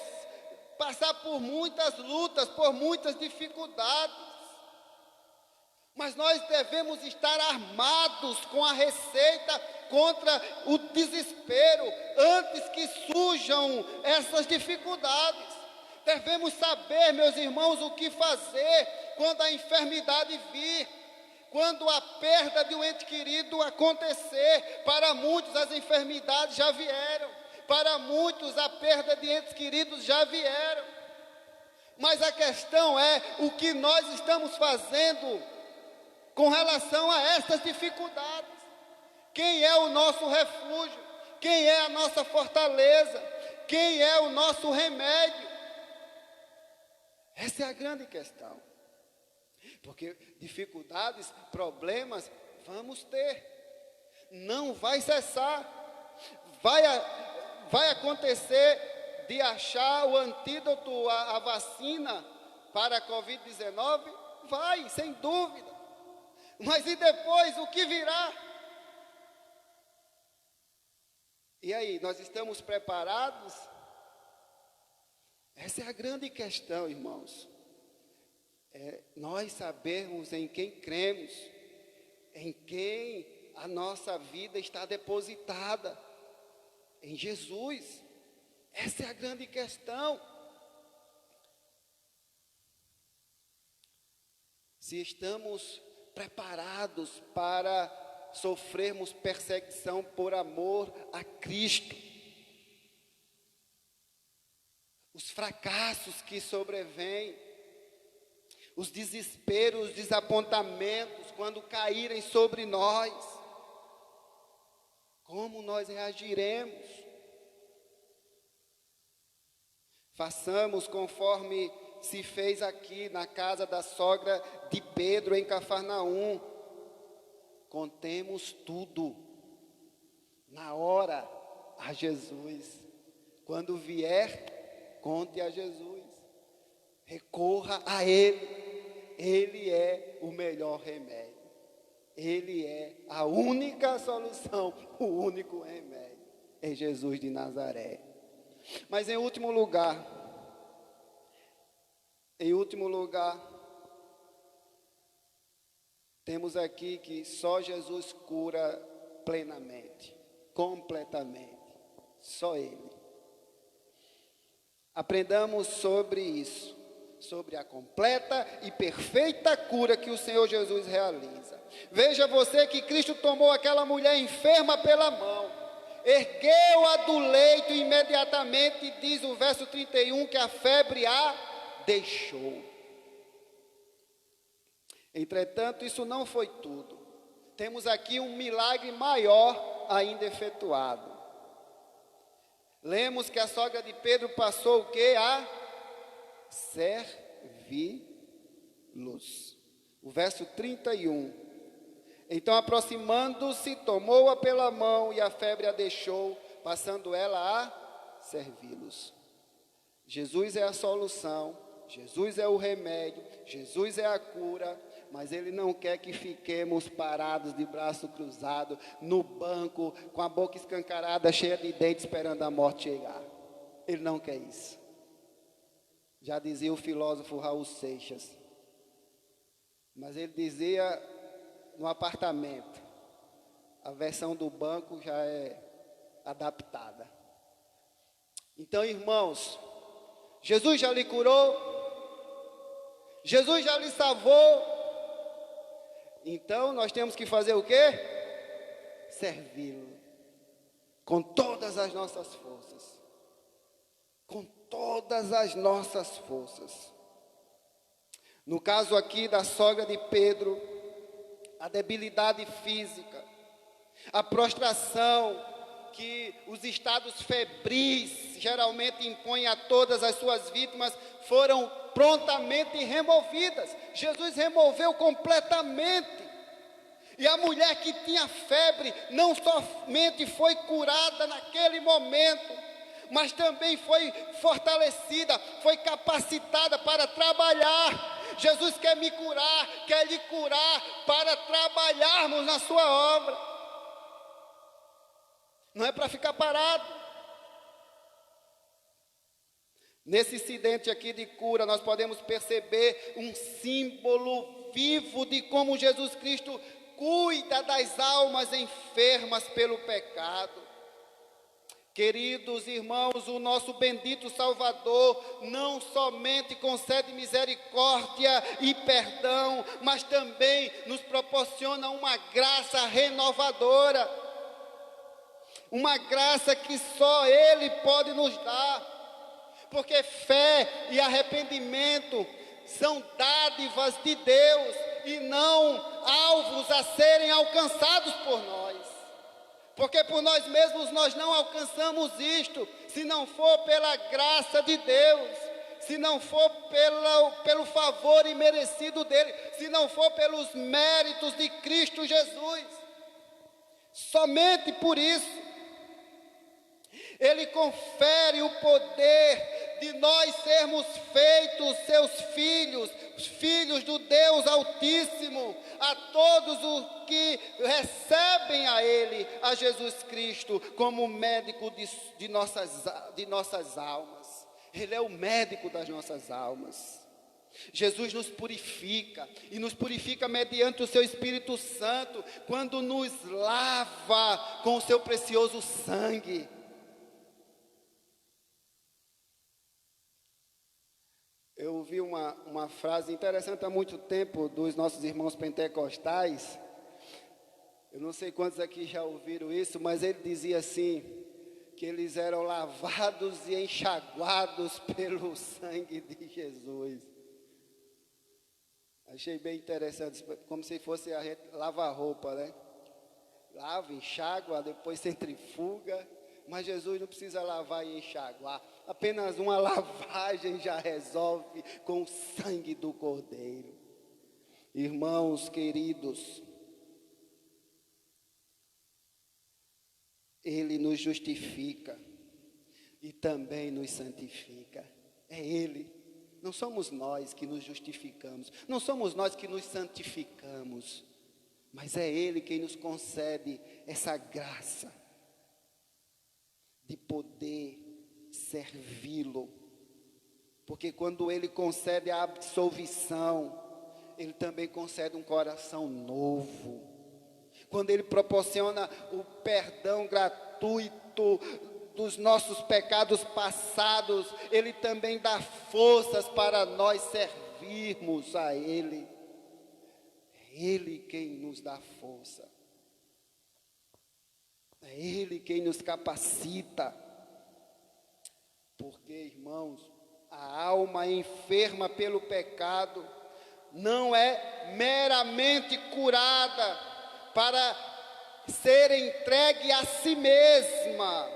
passar por muitas lutas, por muitas dificuldades, mas nós devemos estar armados com a receita contra o desespero, antes que surjam essas dificuldades. Devemos saber, meus irmãos, o que fazer quando a enfermidade vir, quando a perda de um ente querido acontecer. Para muitos as enfermidades já vieram, para muitos a perda de entes queridos já vieram, mas a questão é o que nós estamos fazendo com relação a essas dificuldades. Quem é o nosso refúgio? Quem é a nossa fortaleza? Quem é o nosso remédio? Essa é a grande questão. Porque dificuldades, problemas, vamos ter. Não vai cessar. Vai acontecer de achar o antídoto, a vacina para a Covid-19? Vai, sem dúvida. Mas e depois, o que virá? E aí, nós estamos preparados? Essa é a grande questão, irmãos. Nós sabermos em quem cremos, em quem a nossa vida está depositada, em Jesus. Essa é a grande questão. Se estamos preparados para sofrermos perseguição por amor a Cristo, os fracassos que sobrevêm, os desesperos, os desapontamentos, quando caírem sobre nós, como nós reagiremos? Façamos conforme se fez aqui na casa da sogra de Pedro, em Cafarnaum. Contemos tudo, na hora, a Jesus. Quando vier, conte a Jesus. Recorra a Ele. Ele é o melhor remédio. Ele é a única solução, o único remédio. É Jesus de Nazaré. Mas em último lugar, temos aqui que só Jesus cura plenamente, completamente, só Ele. Aprendamos sobre isso, sobre a completa e perfeita cura que o Senhor Jesus realiza. Veja você que Cristo tomou aquela mulher enferma pela mão, ergueu-a do leito e imediatamente, diz o verso 31, que a febre a deixou. Entretanto, isso não foi tudo. Temos aqui um milagre maior ainda efetuado. Lemos que a sogra de Pedro passou o quê? A servi-los. O verso 31. Então, aproximando-se, tomou-a pela mão e a febre a deixou, passando ela a servi-los. Jesus é a solução, Jesus é o remédio, Jesus é a cura, mas Ele não quer que fiquemos parados de braço cruzado, no banco, com a boca escancarada, cheia de dentes, esperando a morte chegar. Ele não quer isso. Já dizia o filósofo Raul Seixas. Mas ele dizia no apartamento. A versão do banco já é adaptada. Então, irmãos, Jesus já lhe curou? Jesus já lhe salvou? Então nós temos que fazer o quê? Servi-lo com todas as nossas forças. Com todas as nossas forças. No caso aqui da sogra de Pedro, a debilidade física, a prostração que os estados febris geralmente impõem a todas as suas vítimas, foram prontamente removidas. Jesus removeu completamente. E a mulher que tinha febre não somente foi curada naquele momento, mas também foi fortalecida, foi capacitada para trabalhar. Jesus quer me curar, quer lhe curar para trabalharmos na sua obra. Não é para ficar parado. Nesse incidente aqui de cura, nós podemos perceber um símbolo vivo de como Jesus Cristo cuida das almas enfermas pelo pecado. Queridos irmãos, o nosso bendito Salvador não somente concede misericórdia e perdão, mas também nos proporciona uma graça renovadora. Uma graça que só Ele pode nos dar, porque fé e arrependimento são dádivas de Deus e não alvos a serem alcançados por nós, porque por nós mesmos nós não alcançamos isto, se não for pela graça de Deus, se não for pelo favor imerecido dEle, se não for pelos méritos de Cristo Jesus. Somente por isso Ele confere o poder de nós sermos feitos seus filhos, os filhos do Deus Altíssimo, a todos os que recebem a Ele, a Jesus Cristo, como médico de nossas almas. Ele é o médico das nossas almas. Jesus nos purifica, e nos purifica mediante o seu Espírito Santo, quando nos lava com o seu precioso sangue. Eu ouvi uma frase interessante há muito tempo dos nossos irmãos pentecostais. Eu não sei quantos aqui já ouviram isso, mas ele dizia assim, que eles eram lavados e enxaguados pelo sangue de Jesus. Achei bem interessante, como se fosse a gente lavar roupa, né? Lava, enxágua, depois centrifuga, mas Jesus não precisa lavar e enxaguar. Apenas uma lavagem já resolve com o sangue do Cordeiro. Irmãos queridos, Ele nos justifica e também nos santifica. É Ele, não somos nós que nos justificamos, não somos nós que nos santificamos, mas é Ele quem nos concede essa graça de poder servi-lo, porque quando Ele concede a absolvição, Ele também concede um coração novo. Quando Ele proporciona o perdão gratuito dos nossos pecados passados, Ele também dá forças para nós servirmos a Ele. É Ele quem nos dá força, é Ele quem nos capacita. Porque, irmãos, a alma enferma pelo pecado não é meramente curada para ser entregue a si mesma,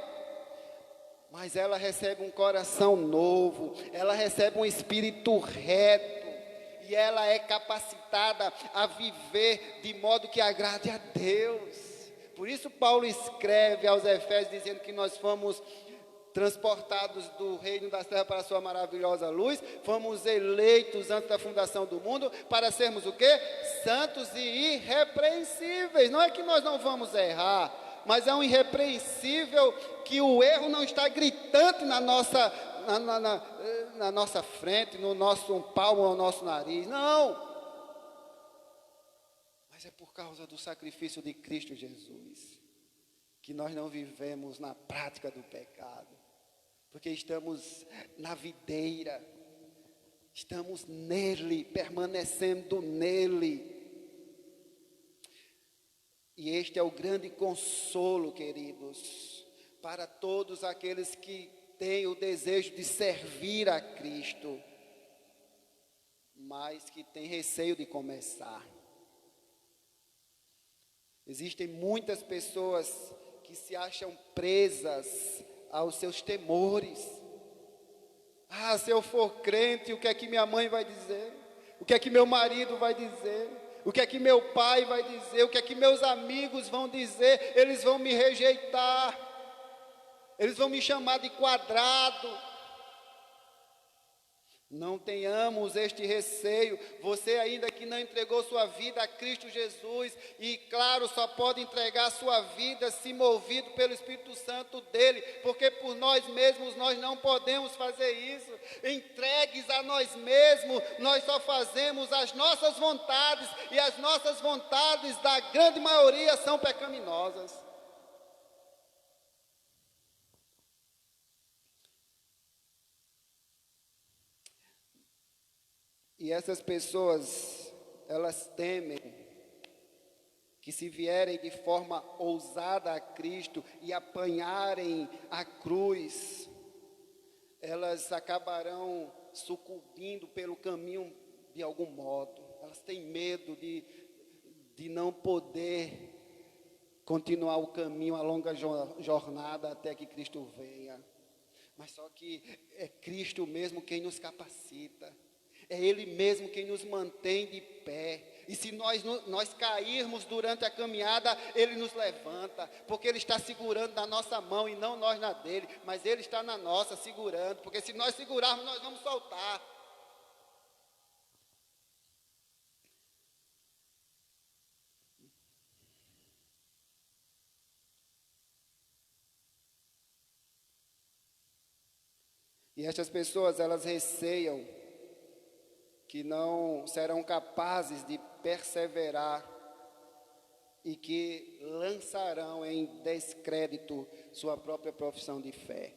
mas ela recebe um coração novo, ela recebe um espírito reto, e ela é capacitada a viver de modo que agrade a Deus. Por isso Paulo escreve aos Efésios dizendo que nós fomos transportados do reino das trevas para a sua maravilhosa luz, fomos eleitos antes da fundação do mundo, para sermos o quê? Santos e irrepreensíveis. Não é que nós não vamos errar, mas é um irrepreensível que o erro não está gritante na nossa frente, no nosso palmo ao nosso nariz, não. Mas é por causa do sacrifício de Cristo Jesus que nós não vivemos na prática do pecado. porque estamos na videira, estamos nele, permanecendo nele. E este é o grande consolo, queridos, para todos aqueles que têm o desejo de servir a Cristo, mas que têm receio de começar. Existem muitas pessoas que se acham presas aos seus temores. Ah, se eu for crente, o que é que minha mãe vai dizer? O que é que meu marido vai dizer? O que é que meu pai vai dizer? O que é que meus amigos vão dizer? Eles vão me rejeitar. Eles vão me chamar de quadrado. Não tenhamos este receio. Você ainda que não entregou sua vida a Cristo Jesus, e claro, só pode entregar sua vida se movido pelo Espírito Santo dele, porque por nós mesmos nós não podemos fazer isso. Entregues a nós mesmos, nós só fazemos as nossas vontades, e as nossas vontades, da grande maioria, são pecaminosas. E essas pessoas, elas temem que, se vierem de forma ousada a Cristo e apanharem a cruz, elas acabarão sucumbindo pelo caminho de algum modo. Elas têm medo de não poder continuar o caminho, a longa jornada até que Cristo venha. Mas só que é Cristo mesmo quem nos capacita. É Ele mesmo quem nos mantém de pé. E se nós cairmos durante a caminhada, Ele nos levanta, porque Ele está segurando na nossa mão e não nós na dele, mas Ele está na nossa segurando, porque se nós segurarmos, nós vamos soltar. E estas pessoas, elas receiam que não serão capazes de perseverar e que lançarão em descrédito sua própria profissão de fé.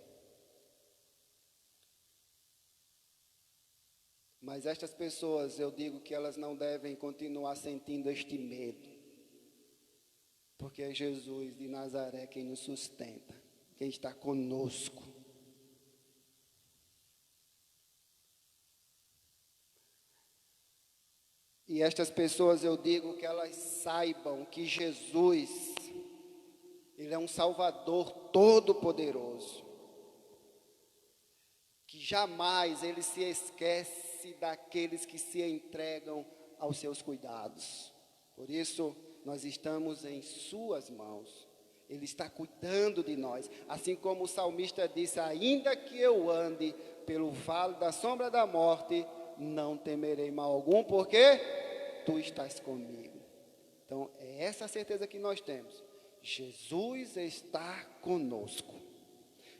Mas estas pessoas, eu digo que elas não devem continuar sentindo este medo, porque é Jesus de Nazaré quem nos sustenta, quem está conosco. E estas pessoas, eu digo que elas saibam que Jesus, Ele é um Salvador todo-poderoso, que jamais Ele se esquece daqueles que se entregam aos seus cuidados. Por isso, nós estamos em suas mãos. Ele está cuidando de nós. Assim como o salmista disse, ainda que eu ande pelo vale da sombra da morte, não temerei mal algum, porque tu estás comigo. Então, é essa a certeza que nós temos. Jesus está conosco.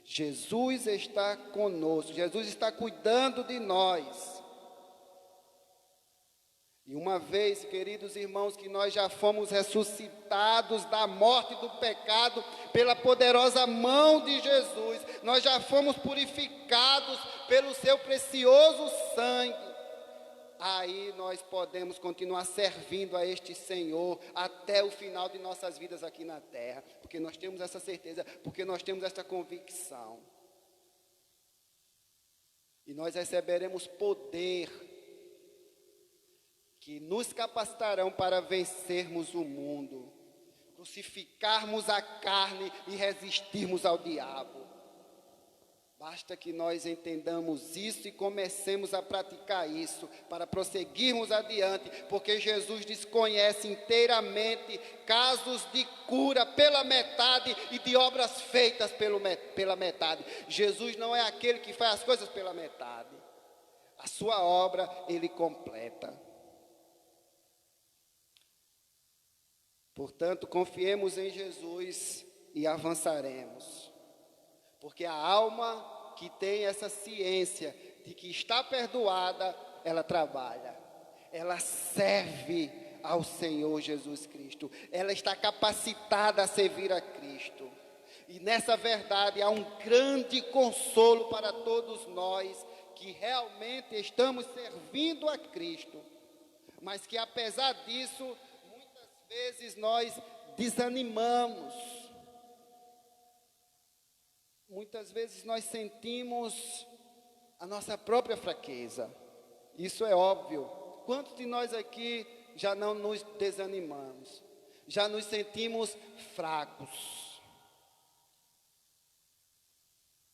Jesus está conosco. Jesus está cuidando de nós. E uma vez, queridos irmãos, que nós já fomos ressuscitados da morte e do pecado pela poderosa mão de Jesus, nós já fomos purificados pelo seu precioso sangue, aí nós podemos continuar servindo a este Senhor até o final de nossas vidas aqui na terra, porque nós temos essa certeza, porque nós temos essa convicção. E nós receberemos poder que nos capacitarão para vencermos o mundo, crucificarmos a carne e resistirmos ao diabo. Basta que nós entendamos isso e comecemos a praticar isso, para prosseguirmos adiante, porque Jesus desconhece inteiramente casos de cura pela metade e de obras feitas pela metade. Jesus não é aquele que faz as coisas pela metade. A sua obra Ele completa. Portanto, confiemos em Jesus e avançaremos. Porque a alma que tem essa ciência de que está perdoada, ela trabalha. Ela serve ao Senhor Jesus Cristo. Ela está capacitada a servir a Cristo. E nessa verdade há um grande consolo para todos nós que realmente estamos servindo a Cristo, mas que apesar disso, muitas vezes nós desanimamos. Muitas vezes nós sentimos a nossa própria fraqueza. Isso é óbvio. Quantos de nós aqui já não nos desanimamos? Já nos sentimos fracos?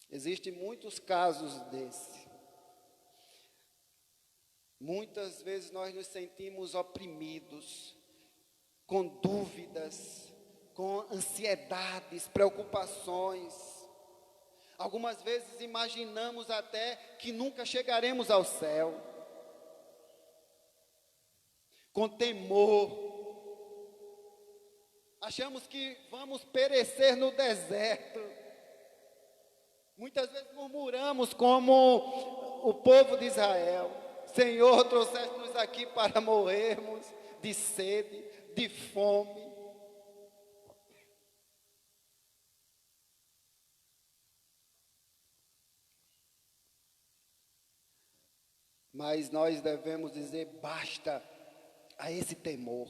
Existem muitos casos desse. Muitas vezes nós nos sentimos oprimidos, com dúvidas, com ansiedades, preocupações. Algumas vezes imaginamos até que nunca chegaremos ao céu. Com temor. Achamos que vamos perecer no deserto. Muitas vezes murmuramos como o povo de Israel. Senhor, trouxeste-nos aqui para morrermos de sede, de fome. Mas nós devemos dizer basta a esse temor.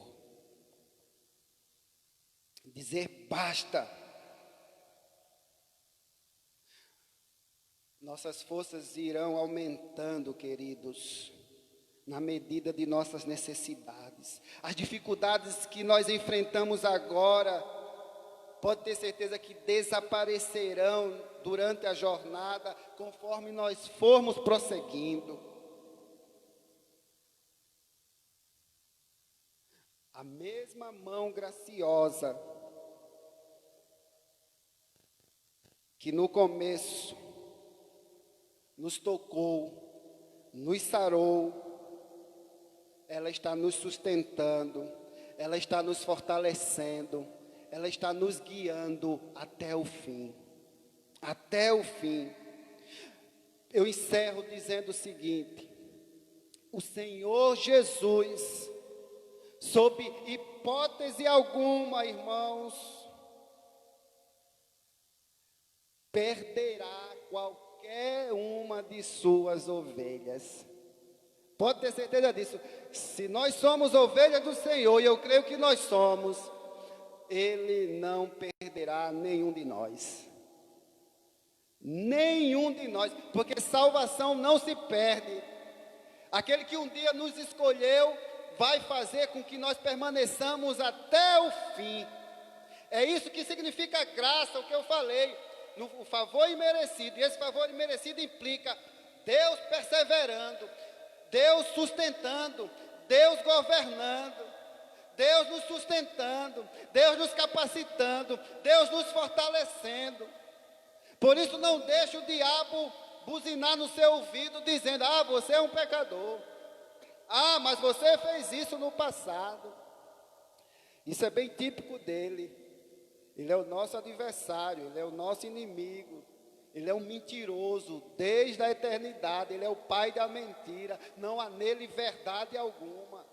Dizer basta. Nossas forças irão aumentando, queridos, na medida de nossas necessidades. As dificuldades que nós enfrentamos agora, pode ter certeza que desaparecerão durante a jornada, conforme nós formos prosseguindo. A mesma mão graciosa que no começo nos tocou, nos sarou, ela está nos sustentando, ela está nos fortalecendo, ela está nos guiando até o fim. Até o fim. Eu encerro dizendo o seguinte: o Senhor Jesus, sob hipótese alguma, irmãos, perderá qualquer uma de suas ovelhas. Pode ter certeza disso. Se nós somos ovelhas do Senhor, e eu creio que nós somos, Ele não perderá nenhum de nós. Nenhum de nós, porque salvação não se perde. Aquele que um dia nos escolheu vai fazer com que nós permaneçamos até o fim. É isso que significa graça, o que eu falei, no favor imerecido. E esse favor imerecido implica Deus perseverando, Deus sustentando, Deus governando, Deus nos sustentando, Deus nos capacitando, Deus nos fortalecendo. Por isso não deixe o diabo buzinar no seu ouvido dizendo: ah, você é um pecador. Ah, mas você fez isso no passado. Isso é bem típico dele. Ele é o nosso adversário, ele é o nosso inimigo. Ele é um mentiroso desde a eternidade. Ele é o pai da mentira. Não há nele verdade alguma.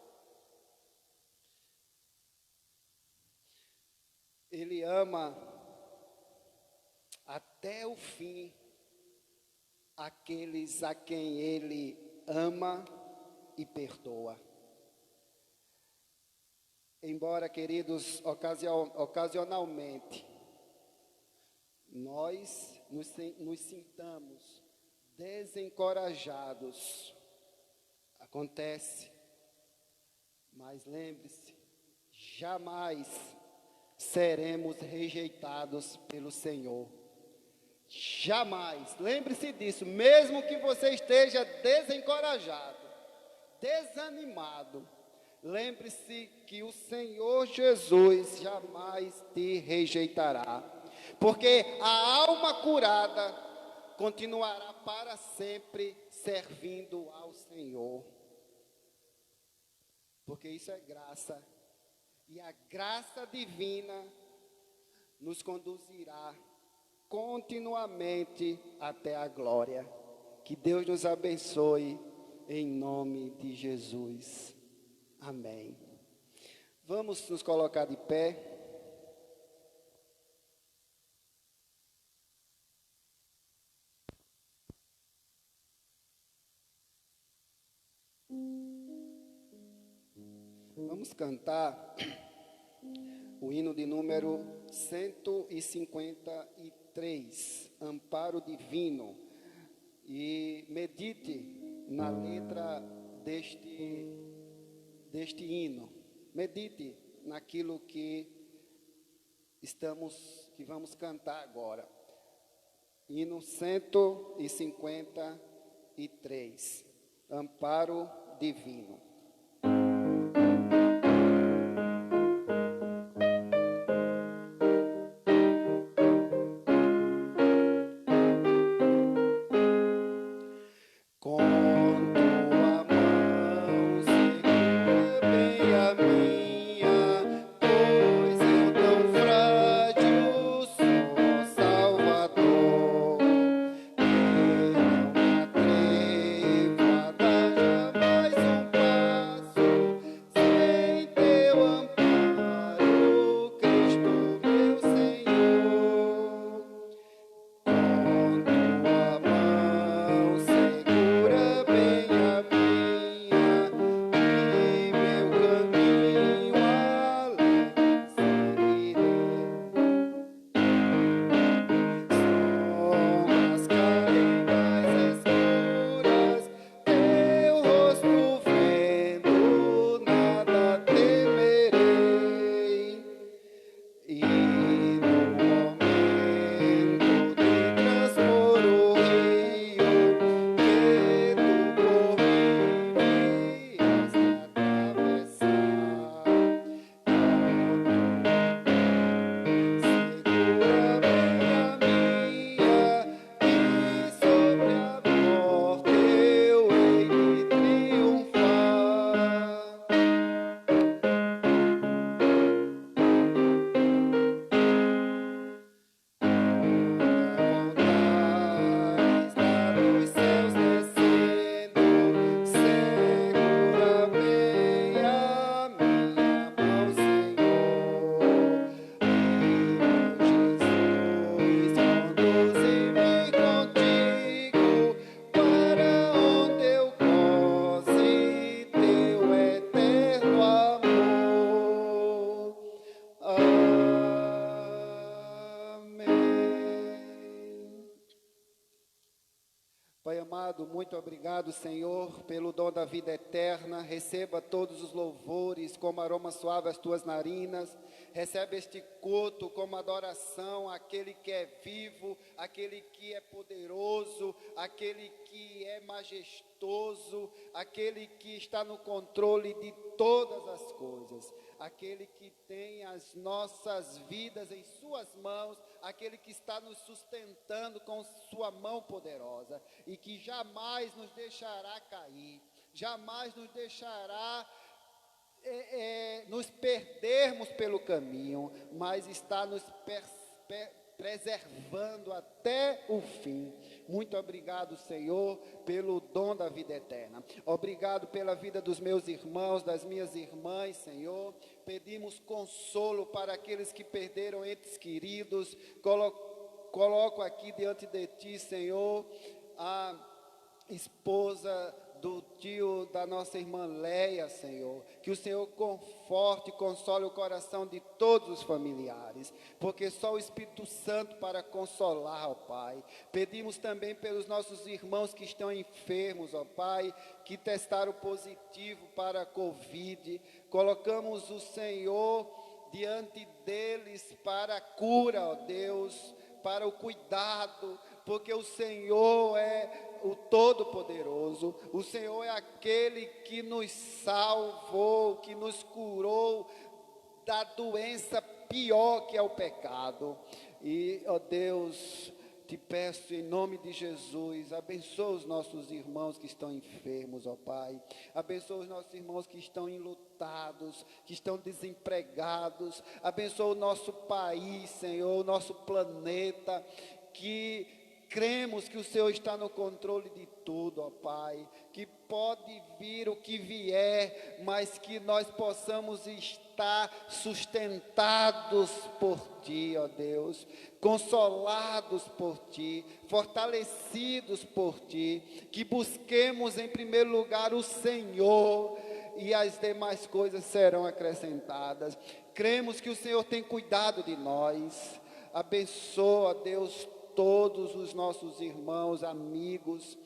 Ele ama até o fim aqueles a quem ele ama e perdoa. Embora, queridos, ocasionalmente nós nos sintamos desencorajados, acontece, mas lembre-se, jamais seremos rejeitados pelo Senhor. Jamais. Lembre-se disso. Mesmo que você esteja desencorajado, desanimado, lembre-se que o Senhor Jesus jamais te rejeitará. Porque a alma curada continuará para sempre servindo ao Senhor. Porque isso é graça. E a graça divina nos conduzirá continuamente até a glória. Que Deus nos abençoe em nome de Jesus. Amém. Vamos nos colocar de pé. vamos cantar o hino de número 153, Amparo Divino. E medite na letra deste hino. Medite naquilo que vamos cantar agora. Hino 153, Amparo Divino. Pai amado, muito obrigado, Senhor, pelo dom da vida eterna. Receba todos os louvores como aroma suave às tuas narinas. Recebe este culto como adoração àquele que é vivo, àquele que é poderoso, àquele que é majestoso, àquele que está no controle de todas as coisas, aquele que tem as nossas vidas em suas mãos, aquele que está nos sustentando com sua mão poderosa e que jamais nos deixará cair, jamais nos deixará nos perdermos pelo caminho, mas está nos preservando até o fim. Muito obrigado, Senhor, pelo dom da vida eterna. Obrigado pela vida dos meus irmãos, das minhas irmãs, Senhor. Pedimos consolo para aqueles que perderam entes queridos. Coloco aqui diante de Ti, Senhor, a esposa do tio da nossa irmã Leia, Senhor, que o Senhor conforte e console o coração de todos os familiares, porque só o Espírito Santo para consolar, ó Pai. Pedimos também pelos nossos irmãos que estão enfermos, ó Pai, que testaram positivo para a Covid. Colocamos o Senhor diante deles para a cura, ó Deus, para o cuidado, porque o Senhor é o Todo-Poderoso, o Senhor é aquele que nos salvou, que nos curou da doença pior que é o pecado. E, ó Deus, te peço em nome de Jesus, abençoa os nossos irmãos que estão enfermos, ó Pai. Abençoa os nossos irmãos que estão enlutados, que estão desempregados. Abençoa o nosso país, Senhor, o nosso planeta, que cremos que o Senhor está no controle de tudo, ó Pai, que pode vir o que vier, mas que nós possamos estar sustentados por Ti, ó Deus, consolados por Ti, fortalecidos por Ti, que busquemos em primeiro lugar o Senhor e as demais coisas serão acrescentadas. Cremos que o Senhor tem cuidado de nós. Abençoa, Deus, todos os nossos irmãos, amigos.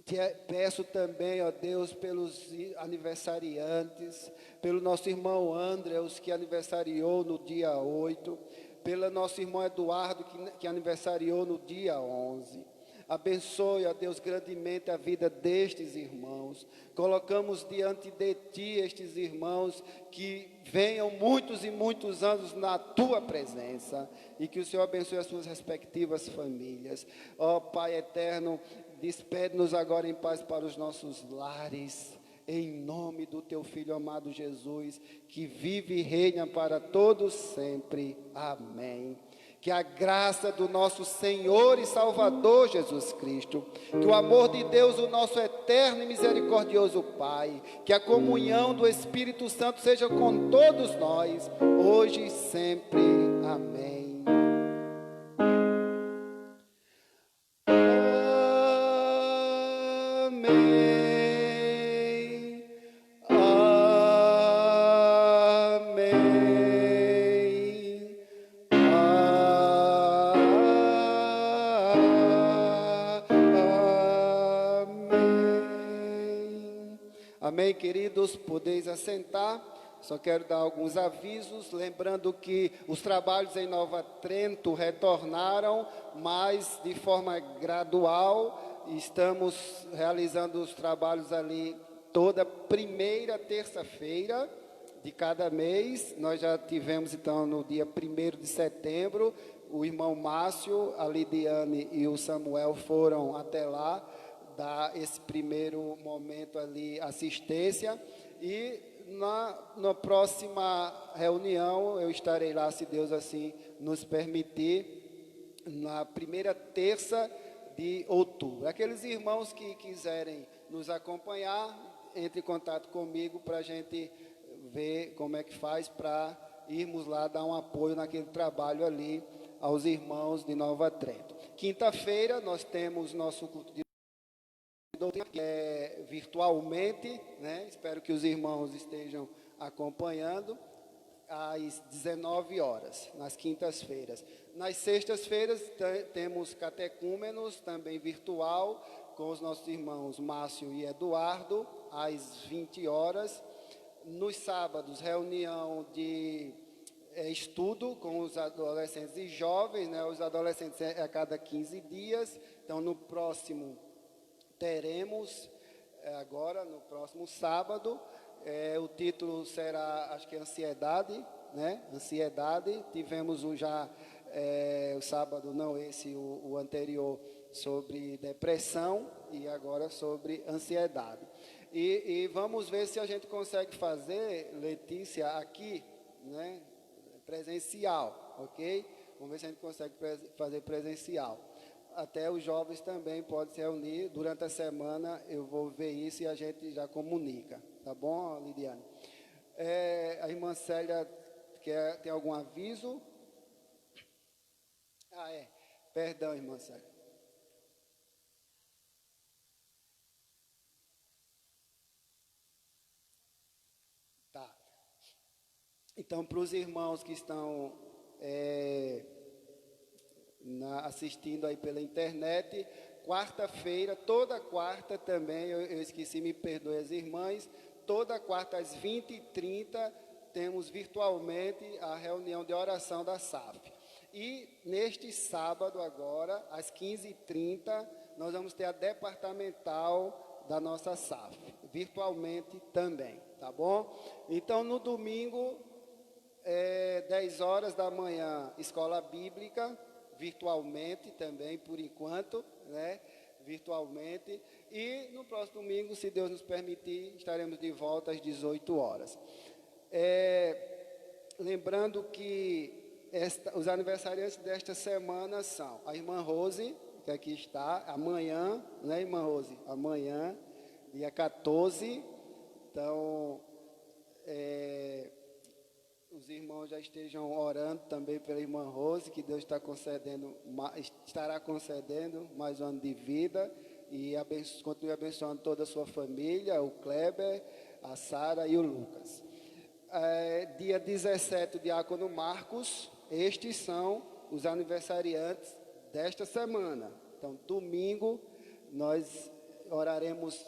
Te peço também, ó Deus, pelos aniversariantes, pelo nosso irmão Andreus, que aniversariou no dia 8, pelo nosso irmão Eduardo, que aniversariou no dia 11. Abençoe, ó Deus, grandemente a vida destes irmãos. Colocamos diante de Ti estes irmãos, que venham muitos e muitos anos na Tua presença, e que o Senhor abençoe as suas respectivas famílias. Ó Pai eterno, despede-nos agora em paz para os nossos lares, em nome do Teu Filho amado Jesus, que vive e reina para todos sempre. Amém. Que a graça do nosso Senhor e Salvador Jesus Cristo, que o amor de Deus, o nosso eterno e misericordioso Pai, que a comunhão do Espírito Santo seja com todos nós, hoje e sempre. Amém. Amém, queridos, podeis assentar. Só quero dar alguns avisos, lembrando que os trabalhos em Nova Trento retornaram, mas de forma gradual. Estamos realizando os trabalhos ali toda primeira terça-feira de cada mês. Nós já tivemos, então, no dia 1º de setembro, o irmão Márcio, a Lidiane e o Samuel foram até lá dar esse primeiro momento ali, assistência, e na próxima reunião eu estarei lá, se Deus assim nos permitir, na primeira terça de outubro. Aqueles irmãos que quiserem nos acompanhar, entre em contato comigo para a gente ver como é que faz para irmos lá dar um apoio naquele trabalho ali aos irmãos de Nova Trento. Quinta-feira nós temos nosso culto de virtualmente, né? Espero que os irmãos estejam acompanhando, às 19 horas, nas quintas-feiras. Nas sextas-feiras temos catecúmenos, também virtual, com os nossos irmãos Márcio e Eduardo, às 20 horas. Nos sábados, reunião de estudo com os adolescentes e jovens, né? Os adolescentes a cada 15 dias, então no próximo teremos, agora no próximo sábado, o título será, acho que ansiedade, né? Ansiedade. Tivemos já o sábado, não esse, o anterior, sobre depressão, e agora sobre ansiedade. E vamos ver se a gente consegue fazer, Letícia, aqui, né? Presencial, ok? Vamos ver se a gente consegue fazer presencial. Até os jovens também podem se reunir. Durante a semana eu vou ver isso e a gente já comunica. Tá bom, Lidiane? A irmã Célia tem algum aviso? Perdão, irmã Célia. Tá. Então, para os irmãos que estão assistindo aí pela internet, quarta-feira, toda quarta também, eu esqueci, me perdoe as irmãs, toda quarta às 20h30 temos virtualmente a reunião de oração da SAF. E neste sábado agora, às 15h30, nós vamos ter a departamental da nossa SAF, virtualmente também, tá bom? Então, no domingo, 10 horas da manhã, escola bíblica, virtualmente também, por enquanto, né? Virtualmente. E no próximo domingo, se Deus nos permitir, estaremos de volta às 18 horas. Lembrando que os aniversariantes desta semana são a irmã Rose, que aqui está, amanhã, né, irmã Rose? Amanhã, dia 14. Então, os irmãos já estejam orando também pela irmã Rose, que Deus estará concedendo mais um ano de vida, e continue abençoando toda a sua família, o Kleber, a Sara e o Lucas. Dia 17, o diácono Marcos. Estes são os aniversariantes desta semana. Então, domingo, nós oraremos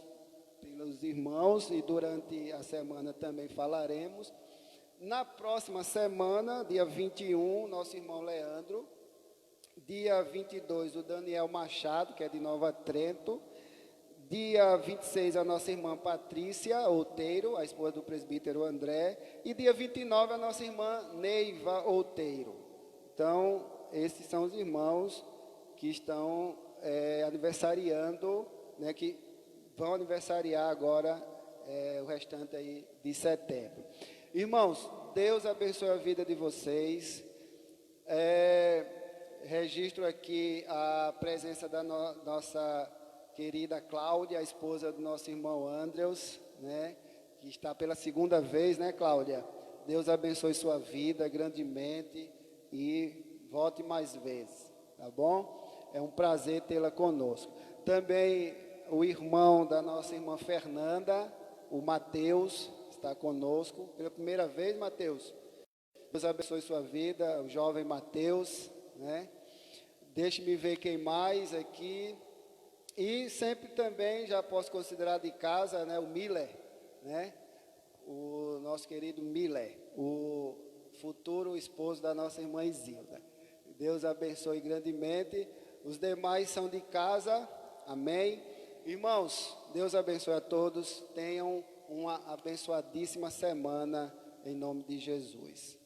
pelos irmãos e durante a semana também falaremos. Na próxima semana, dia 21, nosso irmão Leandro. Dia 22, o Daniel Machado, que é de Nova Trento. Dia 26, a nossa irmã Patrícia Outeiro, a esposa do presbítero André. E dia 29, a nossa irmã Neiva Outeiro. Então, esses são os irmãos que estão aniversariando, né, que vão aniversariar agora o restante aí de setembro. Irmãos, Deus abençoe a vida de vocês. Registro aqui a presença da nossa querida Cláudia, a esposa do nosso irmão Andrews, né, que está pela segunda vez, né, Cláudia? Deus abençoe sua vida grandemente e volte mais vezes, tá bom? É um prazer tê-la conosco. Também o irmão da nossa irmã Fernanda, o Mateus, está conosco pela primeira vez, Mateus. Deus abençoe sua vida, o jovem Mateus, né? Deixe-me ver quem mais aqui. E sempre também já posso considerar de casa, né, o Miller, né? O nosso querido Miller, o futuro esposo da nossa irmã Isilda. Deus abençoe grandemente. Os demais são de casa, amém? Irmãos, Deus abençoe a todos. Tenham uma abençoadíssima semana, em nome de Jesus.